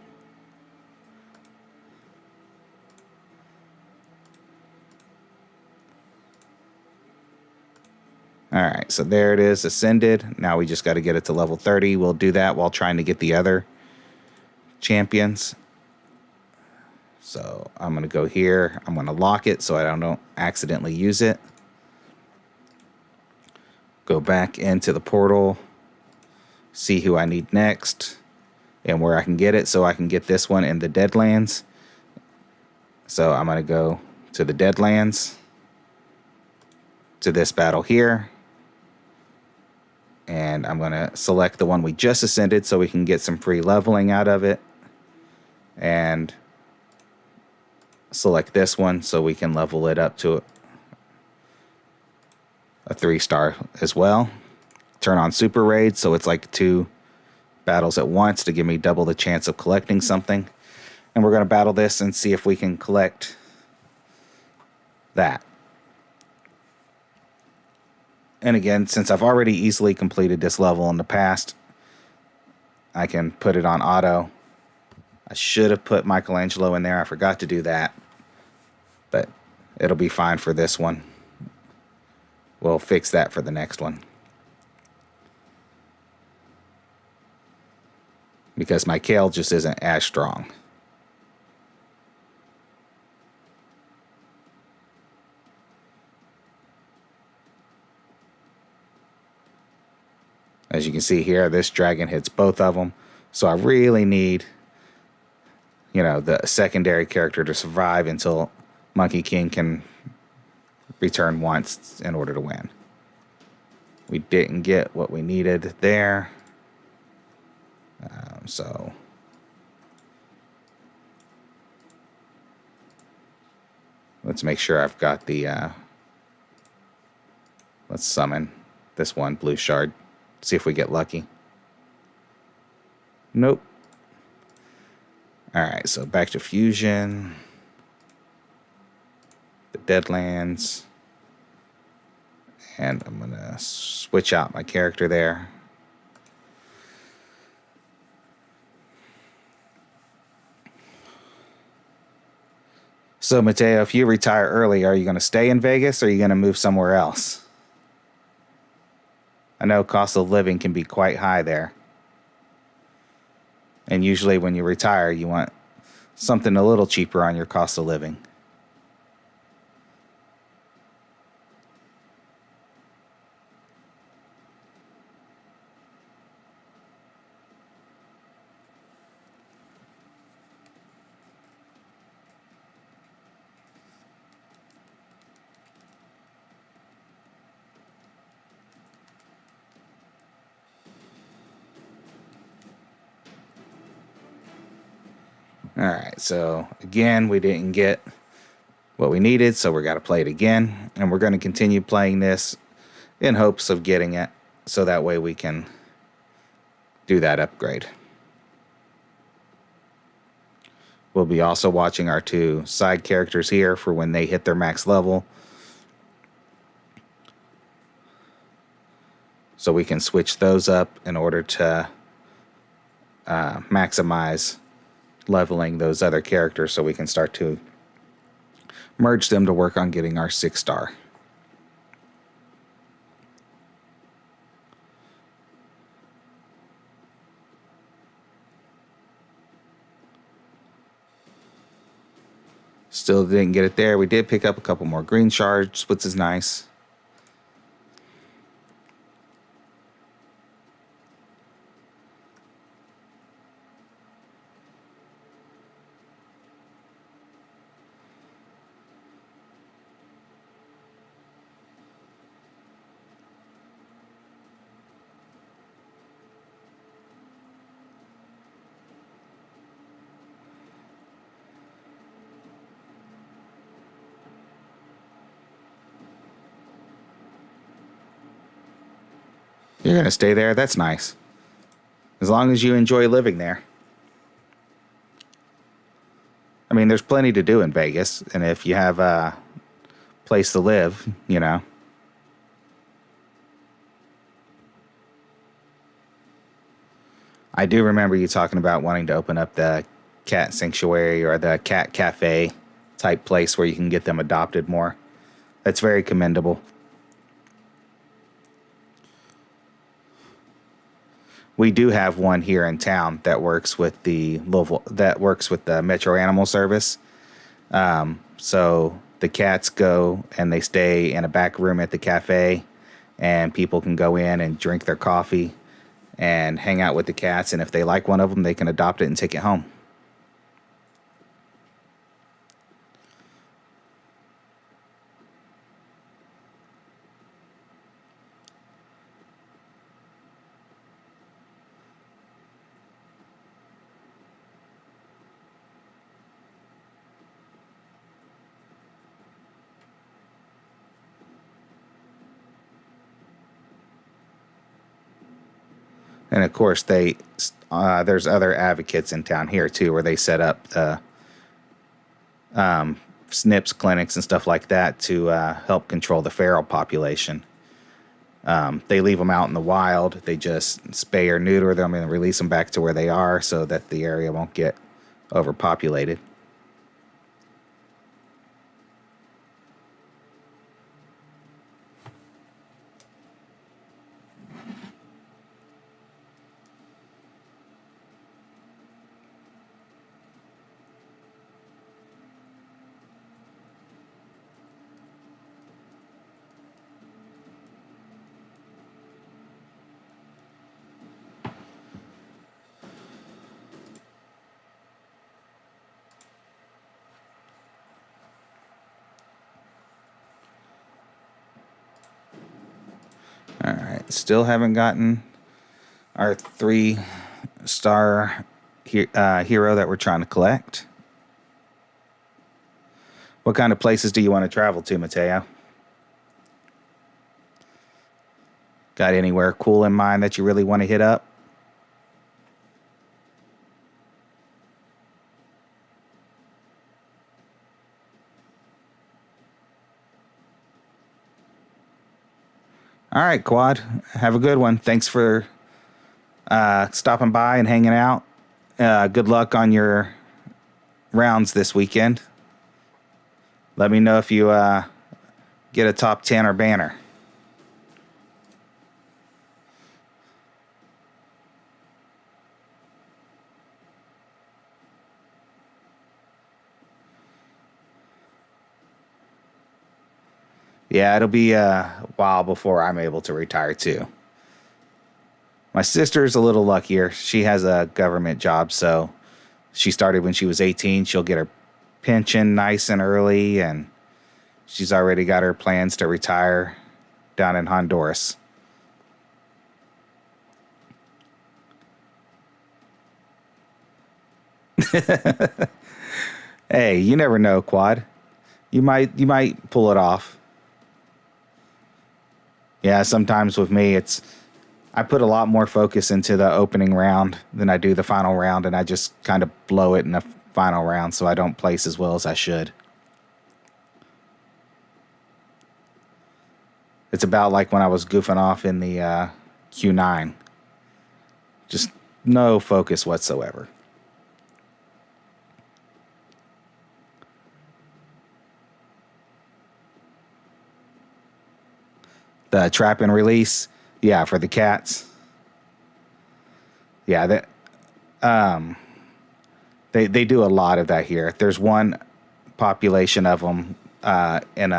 All All right, so there it is, ascended. Now we just got to get it to level 30. We'll do that while trying to get the other champions. So I'm going to go here. I'm going to lock it so I don't accidentally use it. Go back into the portal. See who I need next and where I can get it, so I can get this one in the Deadlands. So I'm going to go to the Deadlands, to this battle here. And I'm going to select the one we just ascended so we can get some free leveling out of it. And select this one so we can level it up to a 3-star as well. Turn on Super Raid so it's like 2 battles at once to give me double the chance of collecting something. And we're going to battle this and see if we can collect that. And again, since I've already easily completed this level in the past, I can put it on auto. I should have put Michelangelo in there. I forgot to do that. But it'll be fine for this one. We'll fix that for the next one. Because my Kale just isn't as strong. As you can see here, this dragon hits both of them. So I really need, the secondary character to survive until Monkey King can return once in order to win. We didn't get what we needed there. So let's make sure I've got the... let's summon this one, Blue Shard. See if we get lucky. Nope. Alright, so back to Fusion. The Deadlands. And I'm going to switch out my character there. So, Mateo, if you retire early, are you going to stay in Vegas or are you going to move somewhere else? I know cost of living can be quite high there. And usually when you retire, you want something a little cheaper on your cost of living. Alright, so again, we didn't get what we needed, so we got to play it again. And we're going to continue playing this in hopes of getting it, so that way we can do that upgrade. We'll be also watching our 2 side characters here for when they hit their max level. So we can switch those up in order to maximize leveling those other characters so we can start to merge them to work on getting our 6-star. Still didn't get it there. We did pick up a couple more green shards, which is nice. You're going to stay there? That's nice. As long as you enjoy living there. I mean, there's plenty to do in Vegas, and if you have a place to live, I do remember you talking about wanting to open up the cat sanctuary or the cat cafe type place where you can get them adopted more. That's very commendable. We do have one here in town that works with the Metro Animal Service. So the cats go and they stay in a back room at the cafe, and people can go in and drink their coffee and hang out with the cats. And if they like one of them, they can adopt it and take it home. And of course, there's other advocates in town here too, where they set up the SNPs clinics and stuff like that to help control the feral population. They leave them out in the wild. They just spay or neuter them and release them back to where they are so that the area won't get overpopulated. All right, still haven't gotten our 3-star hero that we're trying to collect. What kind of places do you want to travel to, Mateo? Got anywhere cool in mind that you really want to hit up? All right, Quad. Have a good one. Thanks for stopping by and hanging out. Good luck on your rounds this weekend. Let me know if you get a top 10 or banner. Yeah, it'll be a while before I'm able to retire too. My sister's a little luckier. She has a government job, so she started when she was 18. She'll get her pension nice and early, and she's already got her plans to retire down in Honduras. Hey, you never know, Quad. You might pull it off. Yeah, sometimes with me, I put a lot more focus into the opening round than I do the final round, and I just kind of blow it in the final round, so I don't place as well as I should. It's about like when I was goofing off in the Q9. Just no focus whatsoever. The trap and release, yeah, for the cats. Yeah, they do a lot of that here. There's one population of them in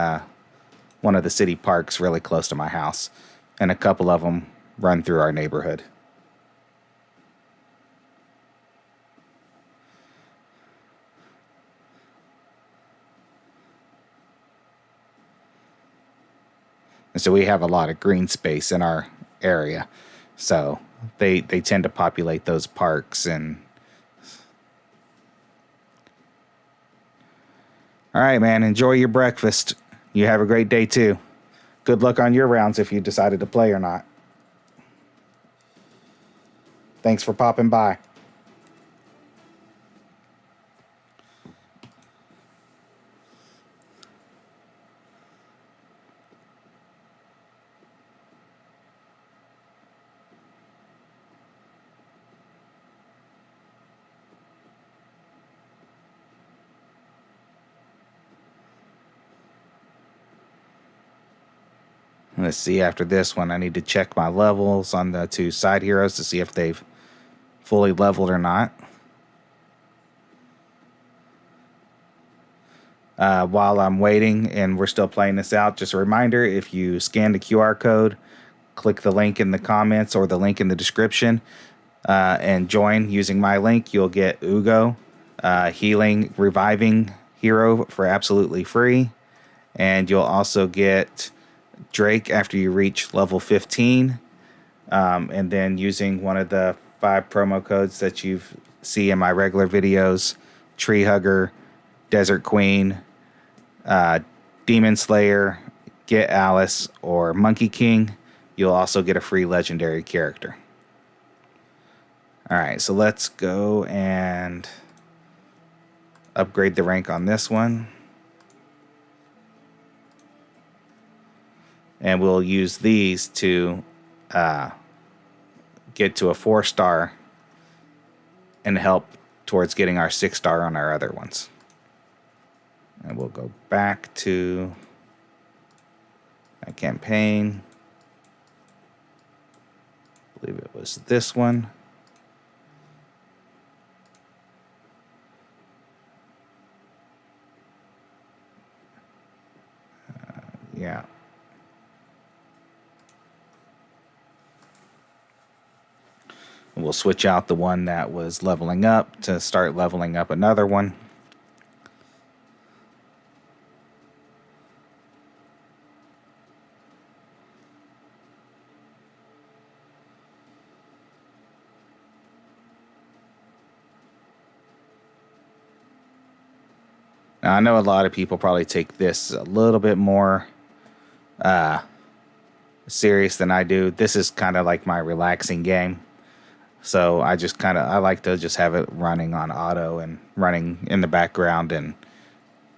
one of the city parks really close to my house, and a couple of them run through our neighborhood. And so we have a lot of green space in our area. So they tend to populate those parks. And all right, man, enjoy your breakfast. You have a great day too. Good luck on your rounds if you decided to play or not. Thanks for popping by. Let's see, after this one, I need to check my levels on the 2 side heroes to see if they've fully leveled or not. While I'm waiting and we're still playing this out, just a reminder, if you scan the QR code, click the link in the comments or the link in the description, and join using my link, you'll get Uugo, healing, reviving hero for absolutely free. And you'll also get Drake after you reach level 15. And then using one of the 5 promo codes that you see in my regular videos, Tree Hugger, Desert Queen, Demon Slayer, Get Alice, or Monkey King, you'll also get a free legendary character. Alright, so let's go and upgrade the rank on this one. And we'll use these to get to a 4-star and help towards getting our 6-star on our other ones. And we'll go back to that campaign. I believe it was this one. Yeah. And we'll switch out the one that was leveling up to start leveling up another one. Now, I know a lot of people probably take this a little bit more serious than I do. This is kind of like my relaxing game. So I like to just have it running on auto and running in the background and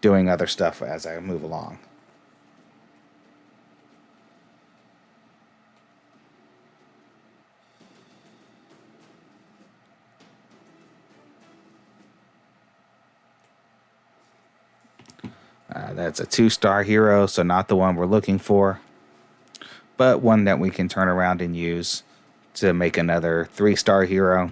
doing other stuff as I move along. That's a 2-star hero, so not the one we're looking for, but one that we can turn around and use to make another 3-star hero.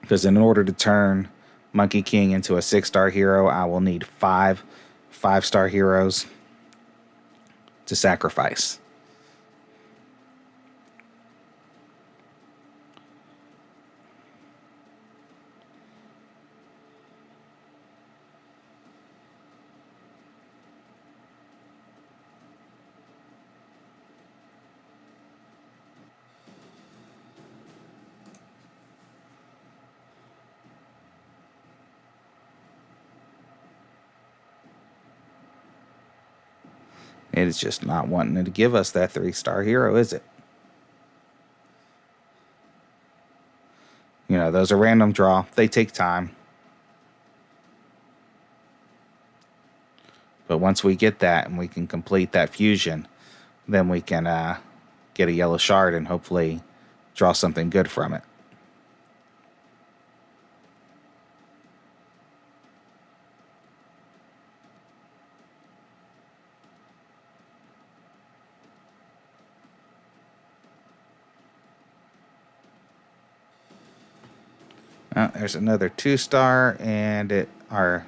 Because in order to turn Monkey King into a 6-star hero, I will need 5 5-star heroes to sacrifice. It's just not wanting to give us that 3-star hero, is it? You know, those are random draw. They take time. But once we get that and we can complete that fusion, then we can get a yellow shard and hopefully draw something good from it. There's another 2-star, and our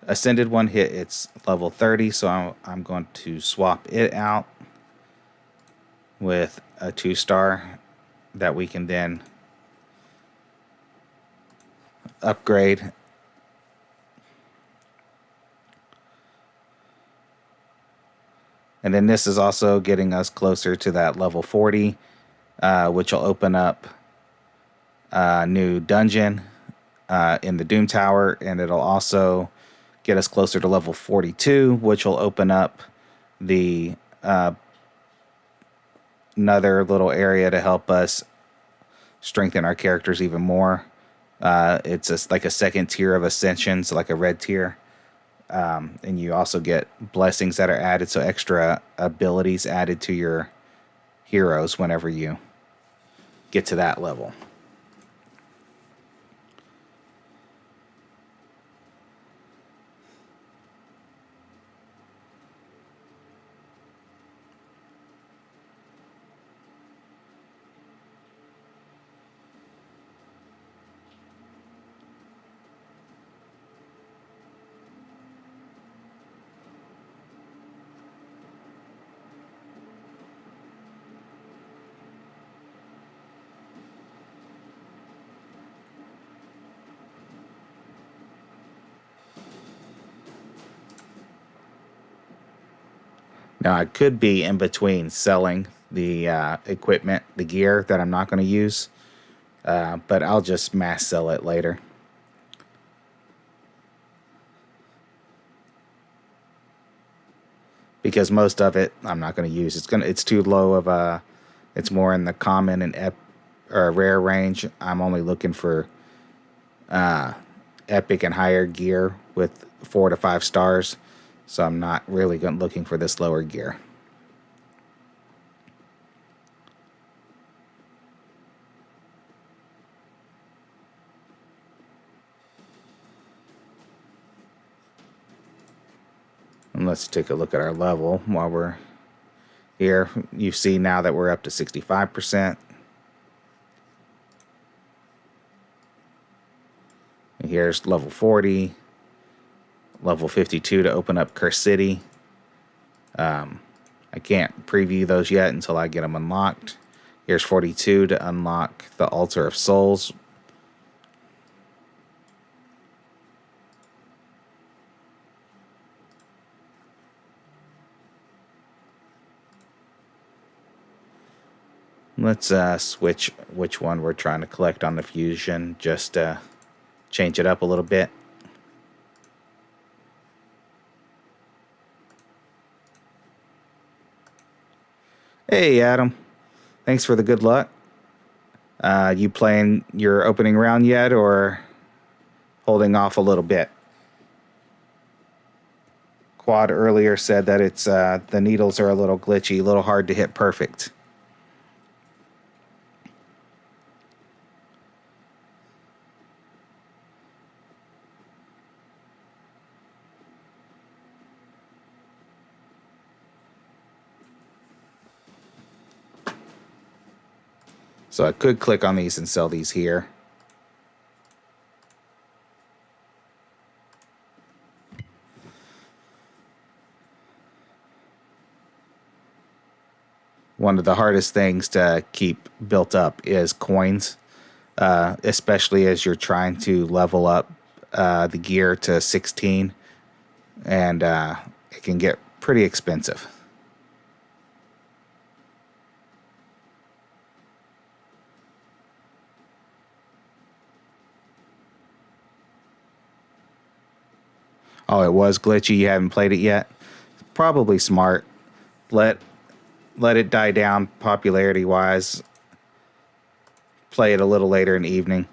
ascended one hit its level 30, so I'm going to swap it out with a 2-star that we can then upgrade. And then this is also getting us closer to that level 40, which will open up a new dungeon in the Doom Tower, and it'll also get us closer to level 42, which will open up the another little area to help us strengthen our characters even more. It's like a second tier of ascension, so like a red tier. And you also get blessings that are added, so extra abilities added to your heroes whenever you get to that level. Now, I could be in between selling the equipment, the gear that I'm not going to use, but I'll just mass sell it later. Because most of it I'm not going to use. It's too low of a. It's more in the common and or rare range. I'm only looking for epic and higher gear with 4 to 5 stars, so I'm not really looking for this lower gear. And let's take a look at our level while we're here. You see now that we're up to 65%. And here's level 40, level 52 to open up Curse City. I can't preview those yet until I get them unlocked. Here's 42 to unlock the Altar of Souls. Let's switch which one we're trying to collect on the fusion, just change it up a little bit. Hey, Adam. Thanks for the good luck. You playing your opening round yet, or holding off a little bit? Quad earlier said that it's the needles are a little glitchy, a little hard to hit perfect. So I could click on these and sell these here. One of the hardest things to keep built up is coins, especially as you're trying to level up the gear to 16, and it can get pretty expensive. Oh, it was glitchy. You haven't played it yet? Probably smart. Let it die down popularity wise. Play it a little later in the evening.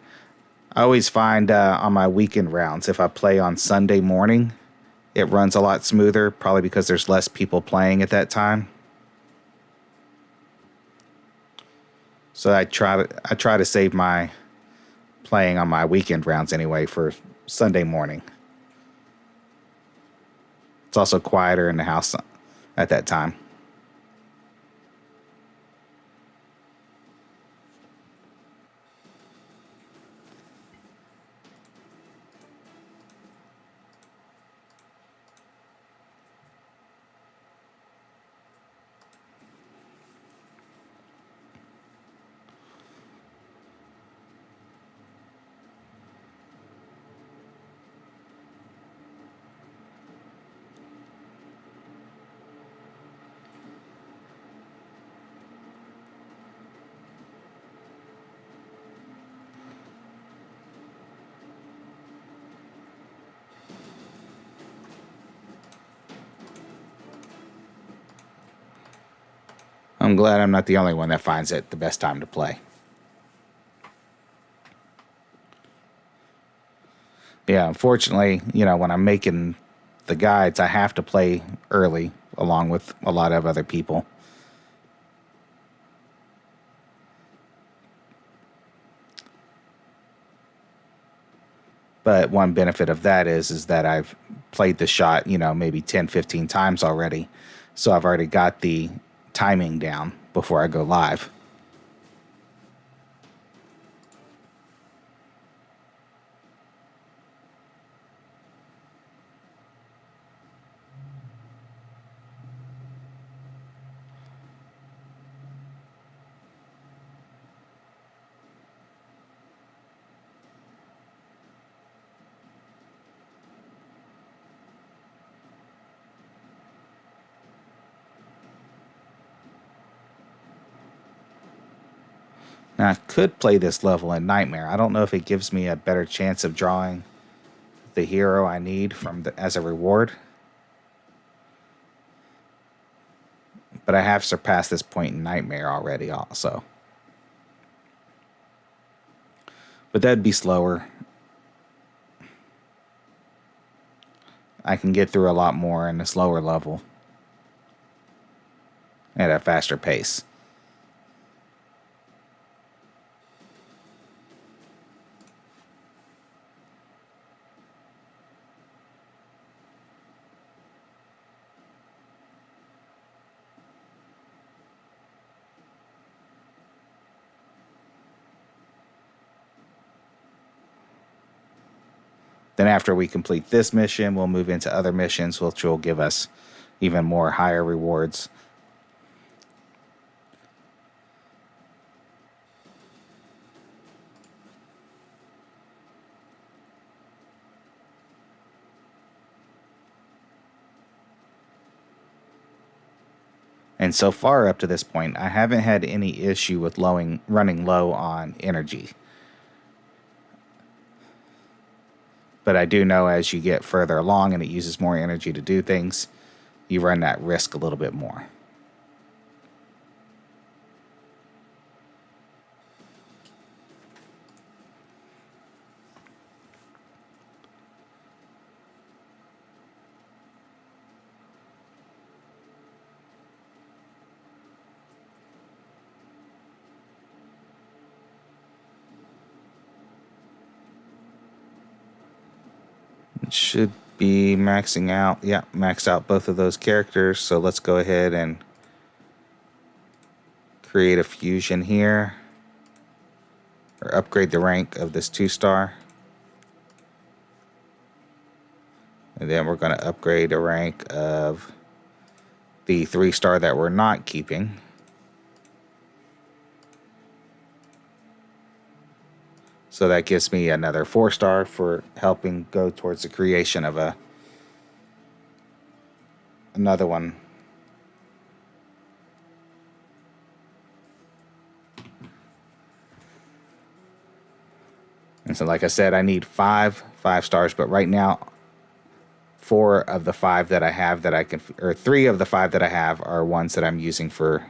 I always find on my weekend rounds, if I play on Sunday morning, it runs a lot smoother, probably because there's less people playing at that time. So I try to save my playing on my weekend rounds anyway for Sunday morning. It's also quieter in the house at that time. I'm glad I'm not the only one that finds it the best time to play. Yeah, unfortunately, when I'm making the guides, I have to play early along with a lot of other people. But one benefit of that is that I've played the shot, maybe 10, 15 times already. So I've already got the timing down before I go live. Now, I could play this level in Nightmare. I don't know if it gives me a better chance of drawing the hero I need as a reward. But I have surpassed this point in Nightmare already also. But that'd be slower. I can get through a lot more in a slower level at a faster pace. Then after we complete this mission, we'll move into other missions, which will give us even more higher rewards. And so far up to this point, I haven't had any issue with running low on energy. But I do know as you get further along and it uses more energy to do things, you run that risk a little bit more. It should be maxing out. Yeah, maxed out both of those characters. So let's go ahead and create a fusion here. Or upgrade the rank of this 2-star. And then we're going to upgrade the rank of the 3-star that we're not keeping. So that gives me another 4-star for helping go towards the creation of another one. And so like I said, I need 5 stars, but right now 4 of the 5 that I have that I can, or 3 of the 5 that I have are ones that I'm using for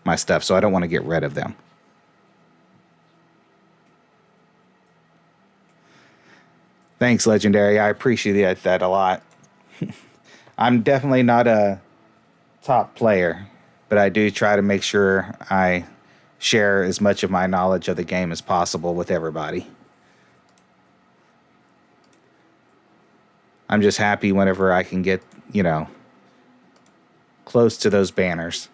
my stuff, so I don't want to get rid of them. Thanks, Legendary. I appreciate that a lot. I'm definitely not a top player, but I do try to make sure I share as much of my knowledge of the game as possible with everybody. I'm just happy whenever I can get, close to those banners.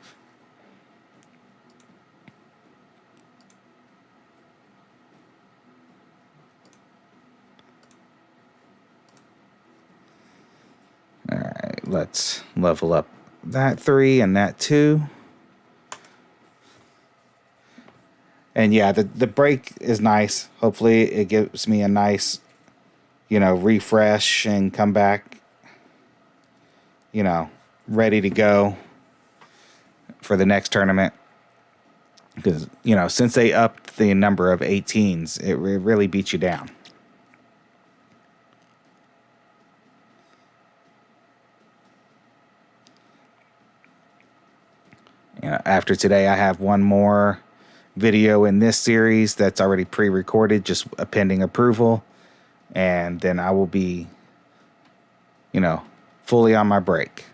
All right, let's level up that 3 and that 2. And yeah, the break is nice. Hopefully it gives me a nice, refresh and come back, ready to go for the next tournament. Because, since they upped the number of 18s, it really beats you down. After today, I have one more video in this series that's already pre-recorded, just pending approval. And then I will be, fully on my break.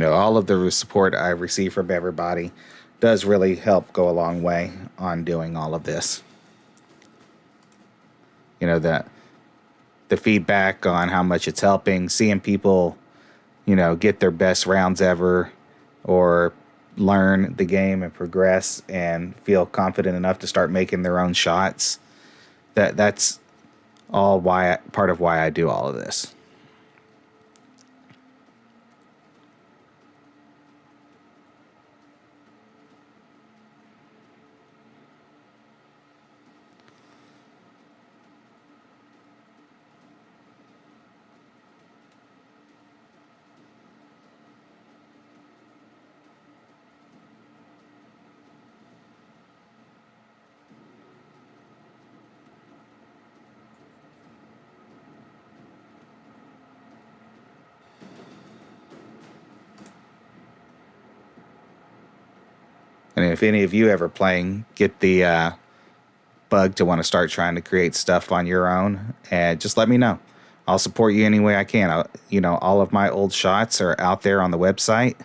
All of the support I receive from everybody does really help go a long way on doing all of this. That the feedback on how much it's helping, seeing people, get their best rounds ever, or learn the game and progress and feel confident enough to start making their own shots. That's all part of why I do all of this. And if any of you ever playing get the bug to want to start trying to create stuff on your own, and just let me know. I'll support you any way I can. All of my old shots are out there on the website.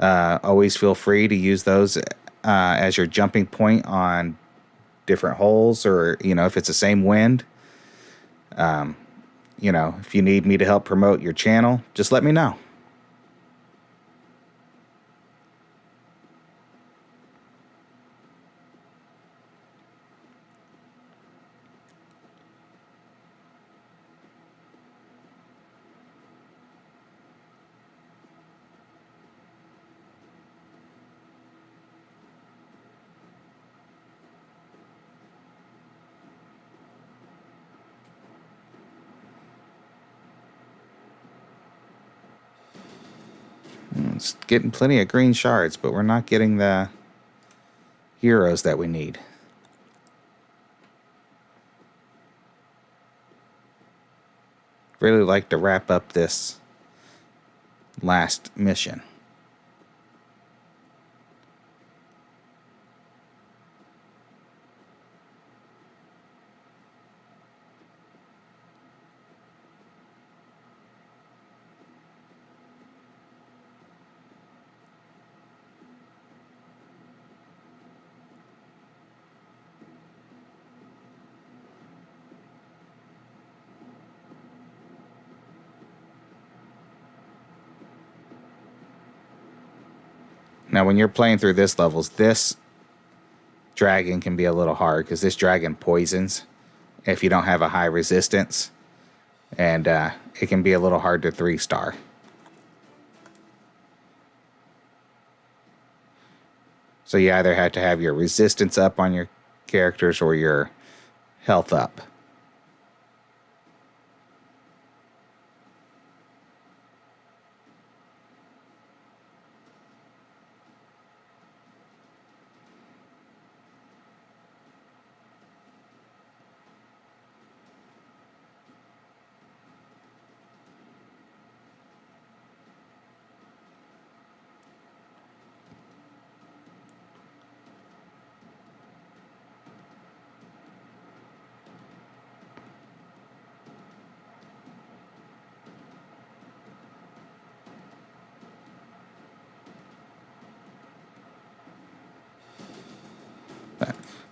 Always feel free to use those as your jumping point on different holes, or if it's the same wind. If you need me to help promote your channel, just let me know. It's getting plenty of green shards, but we're not getting the heroes that we need. Really like to wrap up this last mission. Now, when you're playing through this levels, this dragon can be a little hard because this dragon poisons if you don't have a high resistance, and it can be a little hard to 3-star. So you either have to have your resistance up on your characters or your health up.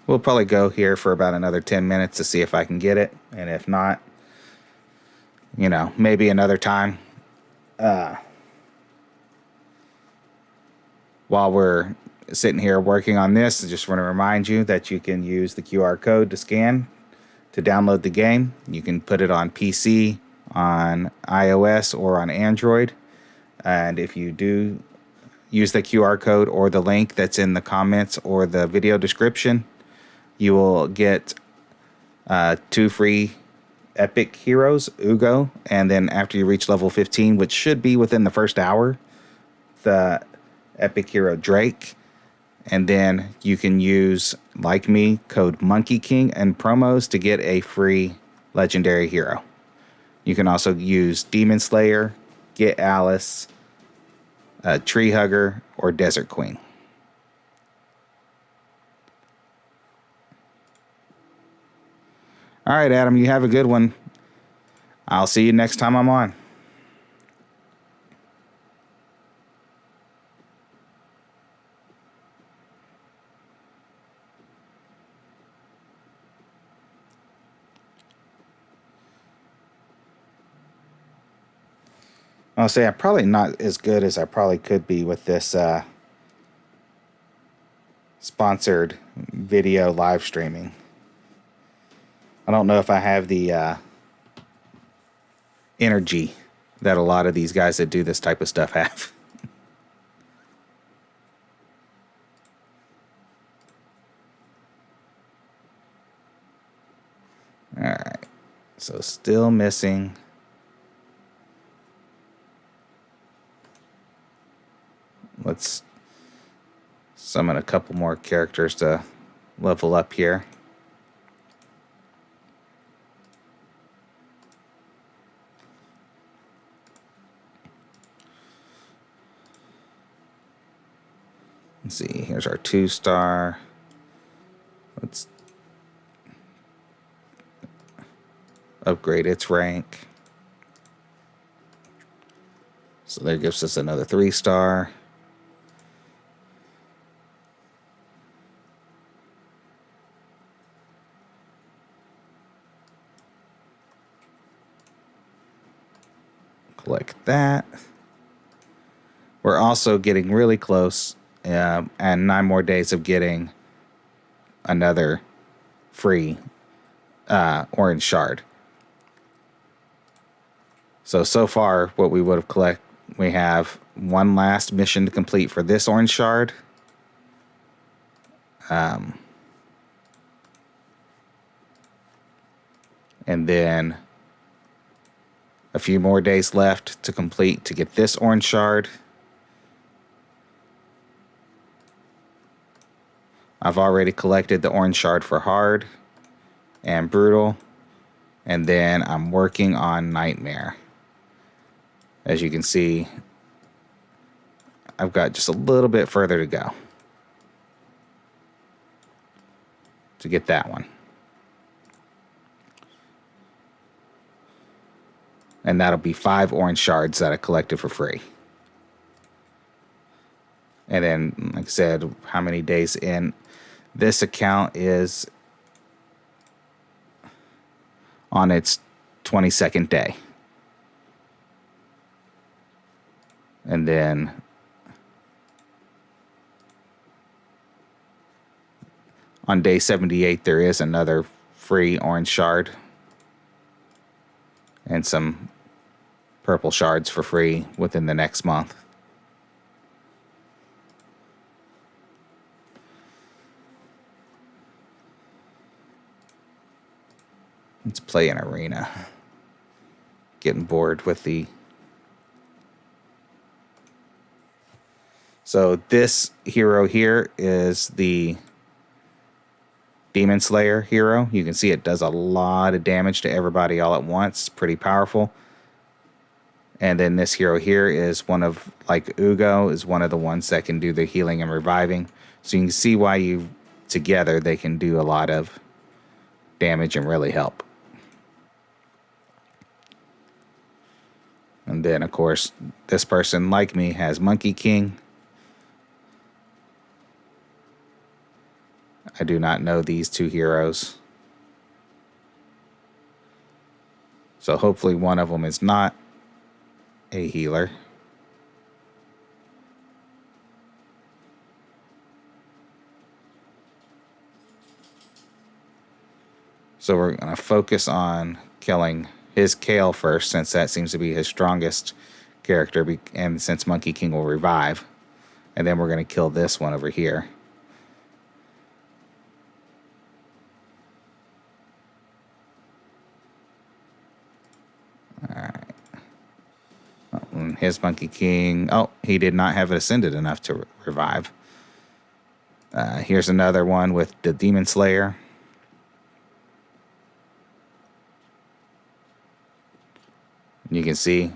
We'll probably go here for about another 10 minutes to see if I can get it. And if not, maybe another time. While we're sitting here working on this, I just want to remind you that you can use the QR code to scan to download the game. You can put it on PC, on iOS, or on Android. And if you do use the QR code or the link that's in the comments or the video description, you will get 2 free epic heroes, Uugo, and then after you reach level 15, which should be within the first hour, the epic hero Drake. And then you can use, like me, code Monkey King and promos to get a free legendary hero. You can also use Demon Slayer, get Alice, Tree Hugger, or Desert Queen. All right, Adam, you have a good one. I'll see you next time I'm on. I'll say I'm probably not as good as I probably could be with this sponsored video live streaming. I don't know if I have the energy that a lot of these guys that do this type of stuff have. All right, so still missing. Let's summon a couple more characters to level up here. Let's see, here's our 2-star. Let's upgrade its rank. So that gives us another 3-star. Collect that. We're also getting really close, and 9 more days of getting another free orange shard. So far, what we would have collected, we have one last mission to complete for this orange shard. And then a few more days left to complete to get this orange shard. I've already collected the orange shard for hard and brutal. And then I'm working on nightmare. As you can see, I've got just a little bit further to go to get that one. And that'll be 5 orange shards that I collected for free. And then, like I said, how many days in? This account is on its 22nd day. And then on day 78, there is another free orange shard and some purple shards for free within the next month. Let's play an arena. Getting bored with the... So this hero here is the Demon Slayer hero. You can see it does a lot of damage to everybody all at once. Pretty powerful. And then this hero here is one of, like Uugo, is one of the ones that can do the healing and reviving. So you can see why together they can do a lot of damage and really help. And then, of course, this person, like me, has Monkey King. I do not know these 2 heroes. So hopefully one of them is not a healer. So we're going to focus on killing his Kale first, since that seems to be his strongest character, and since Monkey King will revive. And then we're going to kill this one over here. Alright. His Monkey King... Oh, he did not have it ascended enough to revive. Here's another one with the Demon Slayer. You can see,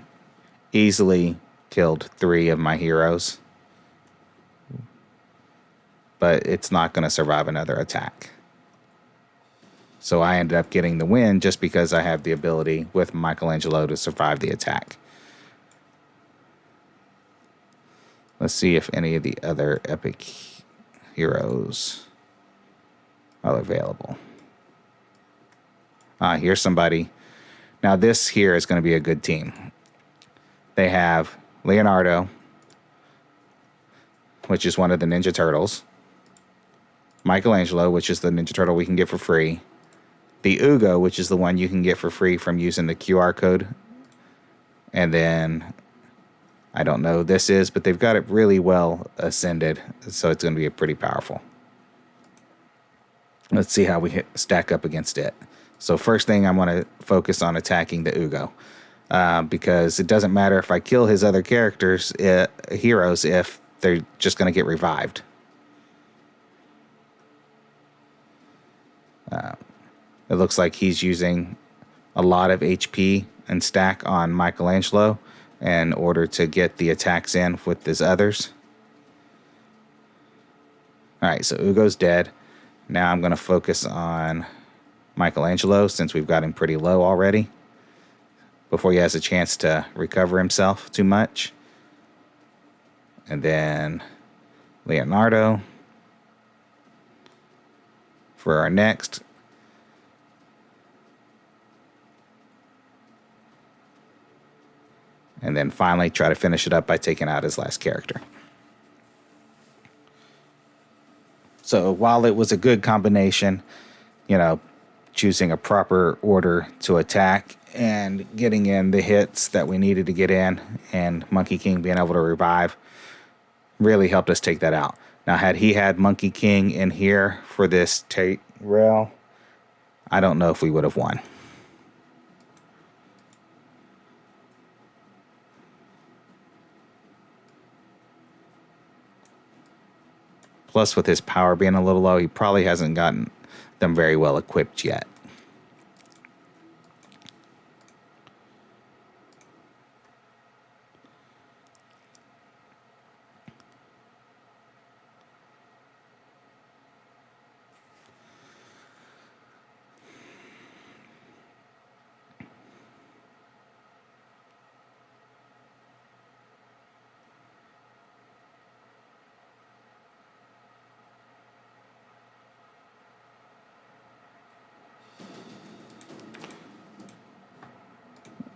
easily killed 3 of my heroes. But it's not going to survive another attack. So I ended up getting the win just because I have the ability with Michelangelo to survive the attack. Let's see if any of the other epic heroes are available. Here's somebody. Now this here is going to be a good team. they have Leonardo, which is one of the Ninja Turtles, Michelangelo, which is the Ninja Turtle we can get for free, the Uugo, which is the one you can get for free from using the QR code, and then I don't know who this is, but they've got it really well ascended, so it's going to be pretty powerful. Let's see how we stack up against it. So first thing, I want to focus on attacking the Uugo, because it doesn't matter if I kill his other characters, heroes, if they're just going to get revived. It looks like he's using a lot of HP and stack on Michelangelo in order to get the attacks in with his others. Alright, so Ugo's dead. Now I'm going to focus on Michelangelo since we've got him pretty low already, before he has a chance to recover himself too much. And then Leonardo for our next. And then finally try to finish it up by taking out his last character. So while it was a good combination, choosing a proper order to attack and getting in the hits that we needed to get in, and Monkey King being able to revive, really helped us take that out. Now, had he had Monkey King in here for this Tate rail, I don't know if we would have won. Plus, with his power being a little low, he probably hasn't gotten them very well equipped yet.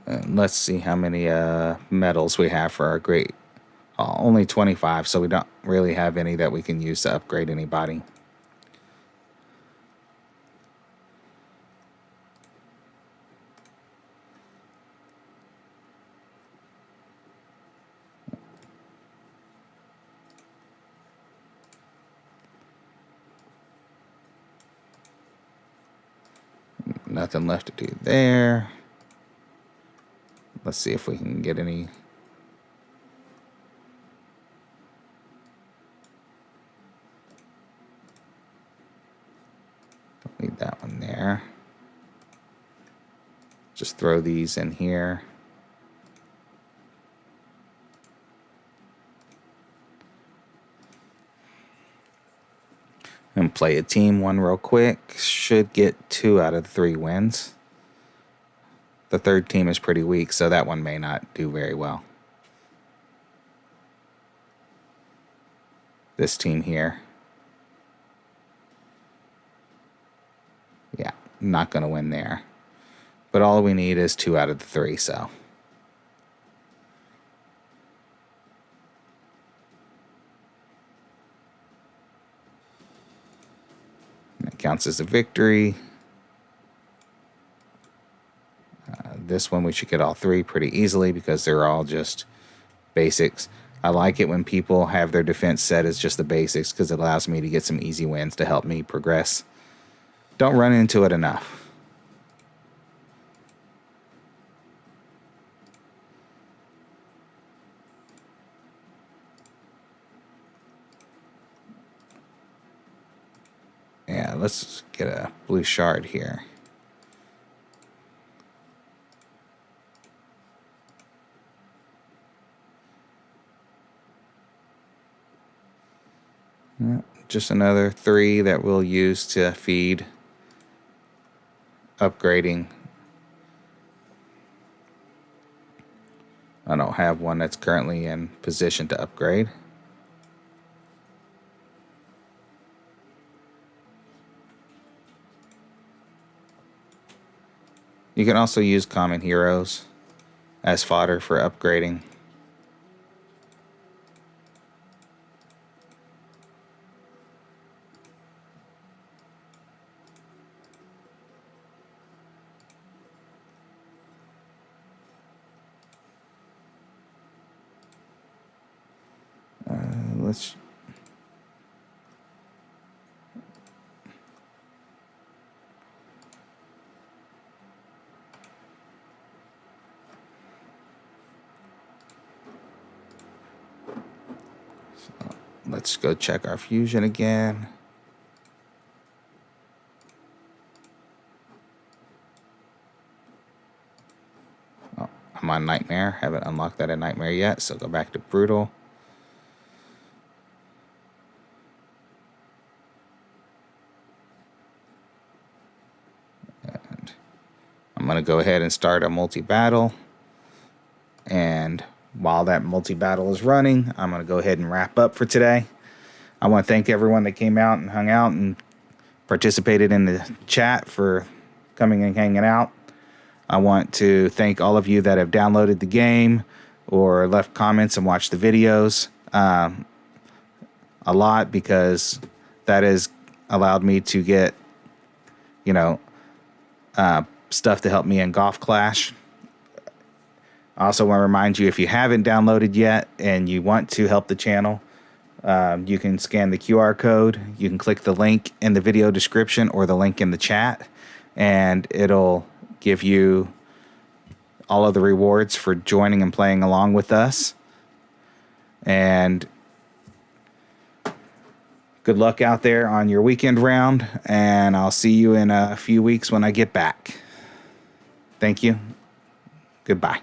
And let's see how many medals we have for our great. Only 25, so we don't really have any that we can use to upgrade anybody. Nothing left to do there. Let's see if we can get any. Don't need that one there. Just throw these in here. And play a team one real quick. Should get 2 out of the 3 wins. The third team is pretty weak, so that one may not do very well. This team here. Yeah, not going to win there. But all we need is 2 out of the 3, so. That counts as a victory. This one we should get all 3 pretty easily because they're all just basics. I like it when people have their defense set as just the basics because it allows me to get some easy wins to help me progress. Don't run into it enough. Yeah, let's get a blue shard here. Just another 3 that we'll use to feed upgrading. I don't have one that's currently in position to upgrade. You can also use common heroes as fodder for upgrading. let's. Let's go check our fusion again. Oh, I'm on Nightmare. Haven't unlocked that in Nightmare yet, so go back to Brutal. And I'm going to go ahead and start a multi-battle. And while that multi-battle is running, I'm going to go ahead and wrap up for today. I want to thank everyone that came out and hung out and participated in the chat for coming and hanging out. I want to thank all of you that have downloaded the game or left comments and watched the videos a lot, because that has allowed me to get, stuff to help me in Golf Clash. I also want to remind you, if you haven't downloaded yet and you want to help the channel, you can scan the QR code. You can click the link in the video description or the link in the chat, and it'll give you all of the rewards for joining and playing along with us. And good luck out there on your weekend round, and I'll see you in a few weeks when I get back. Thank you. Goodbye.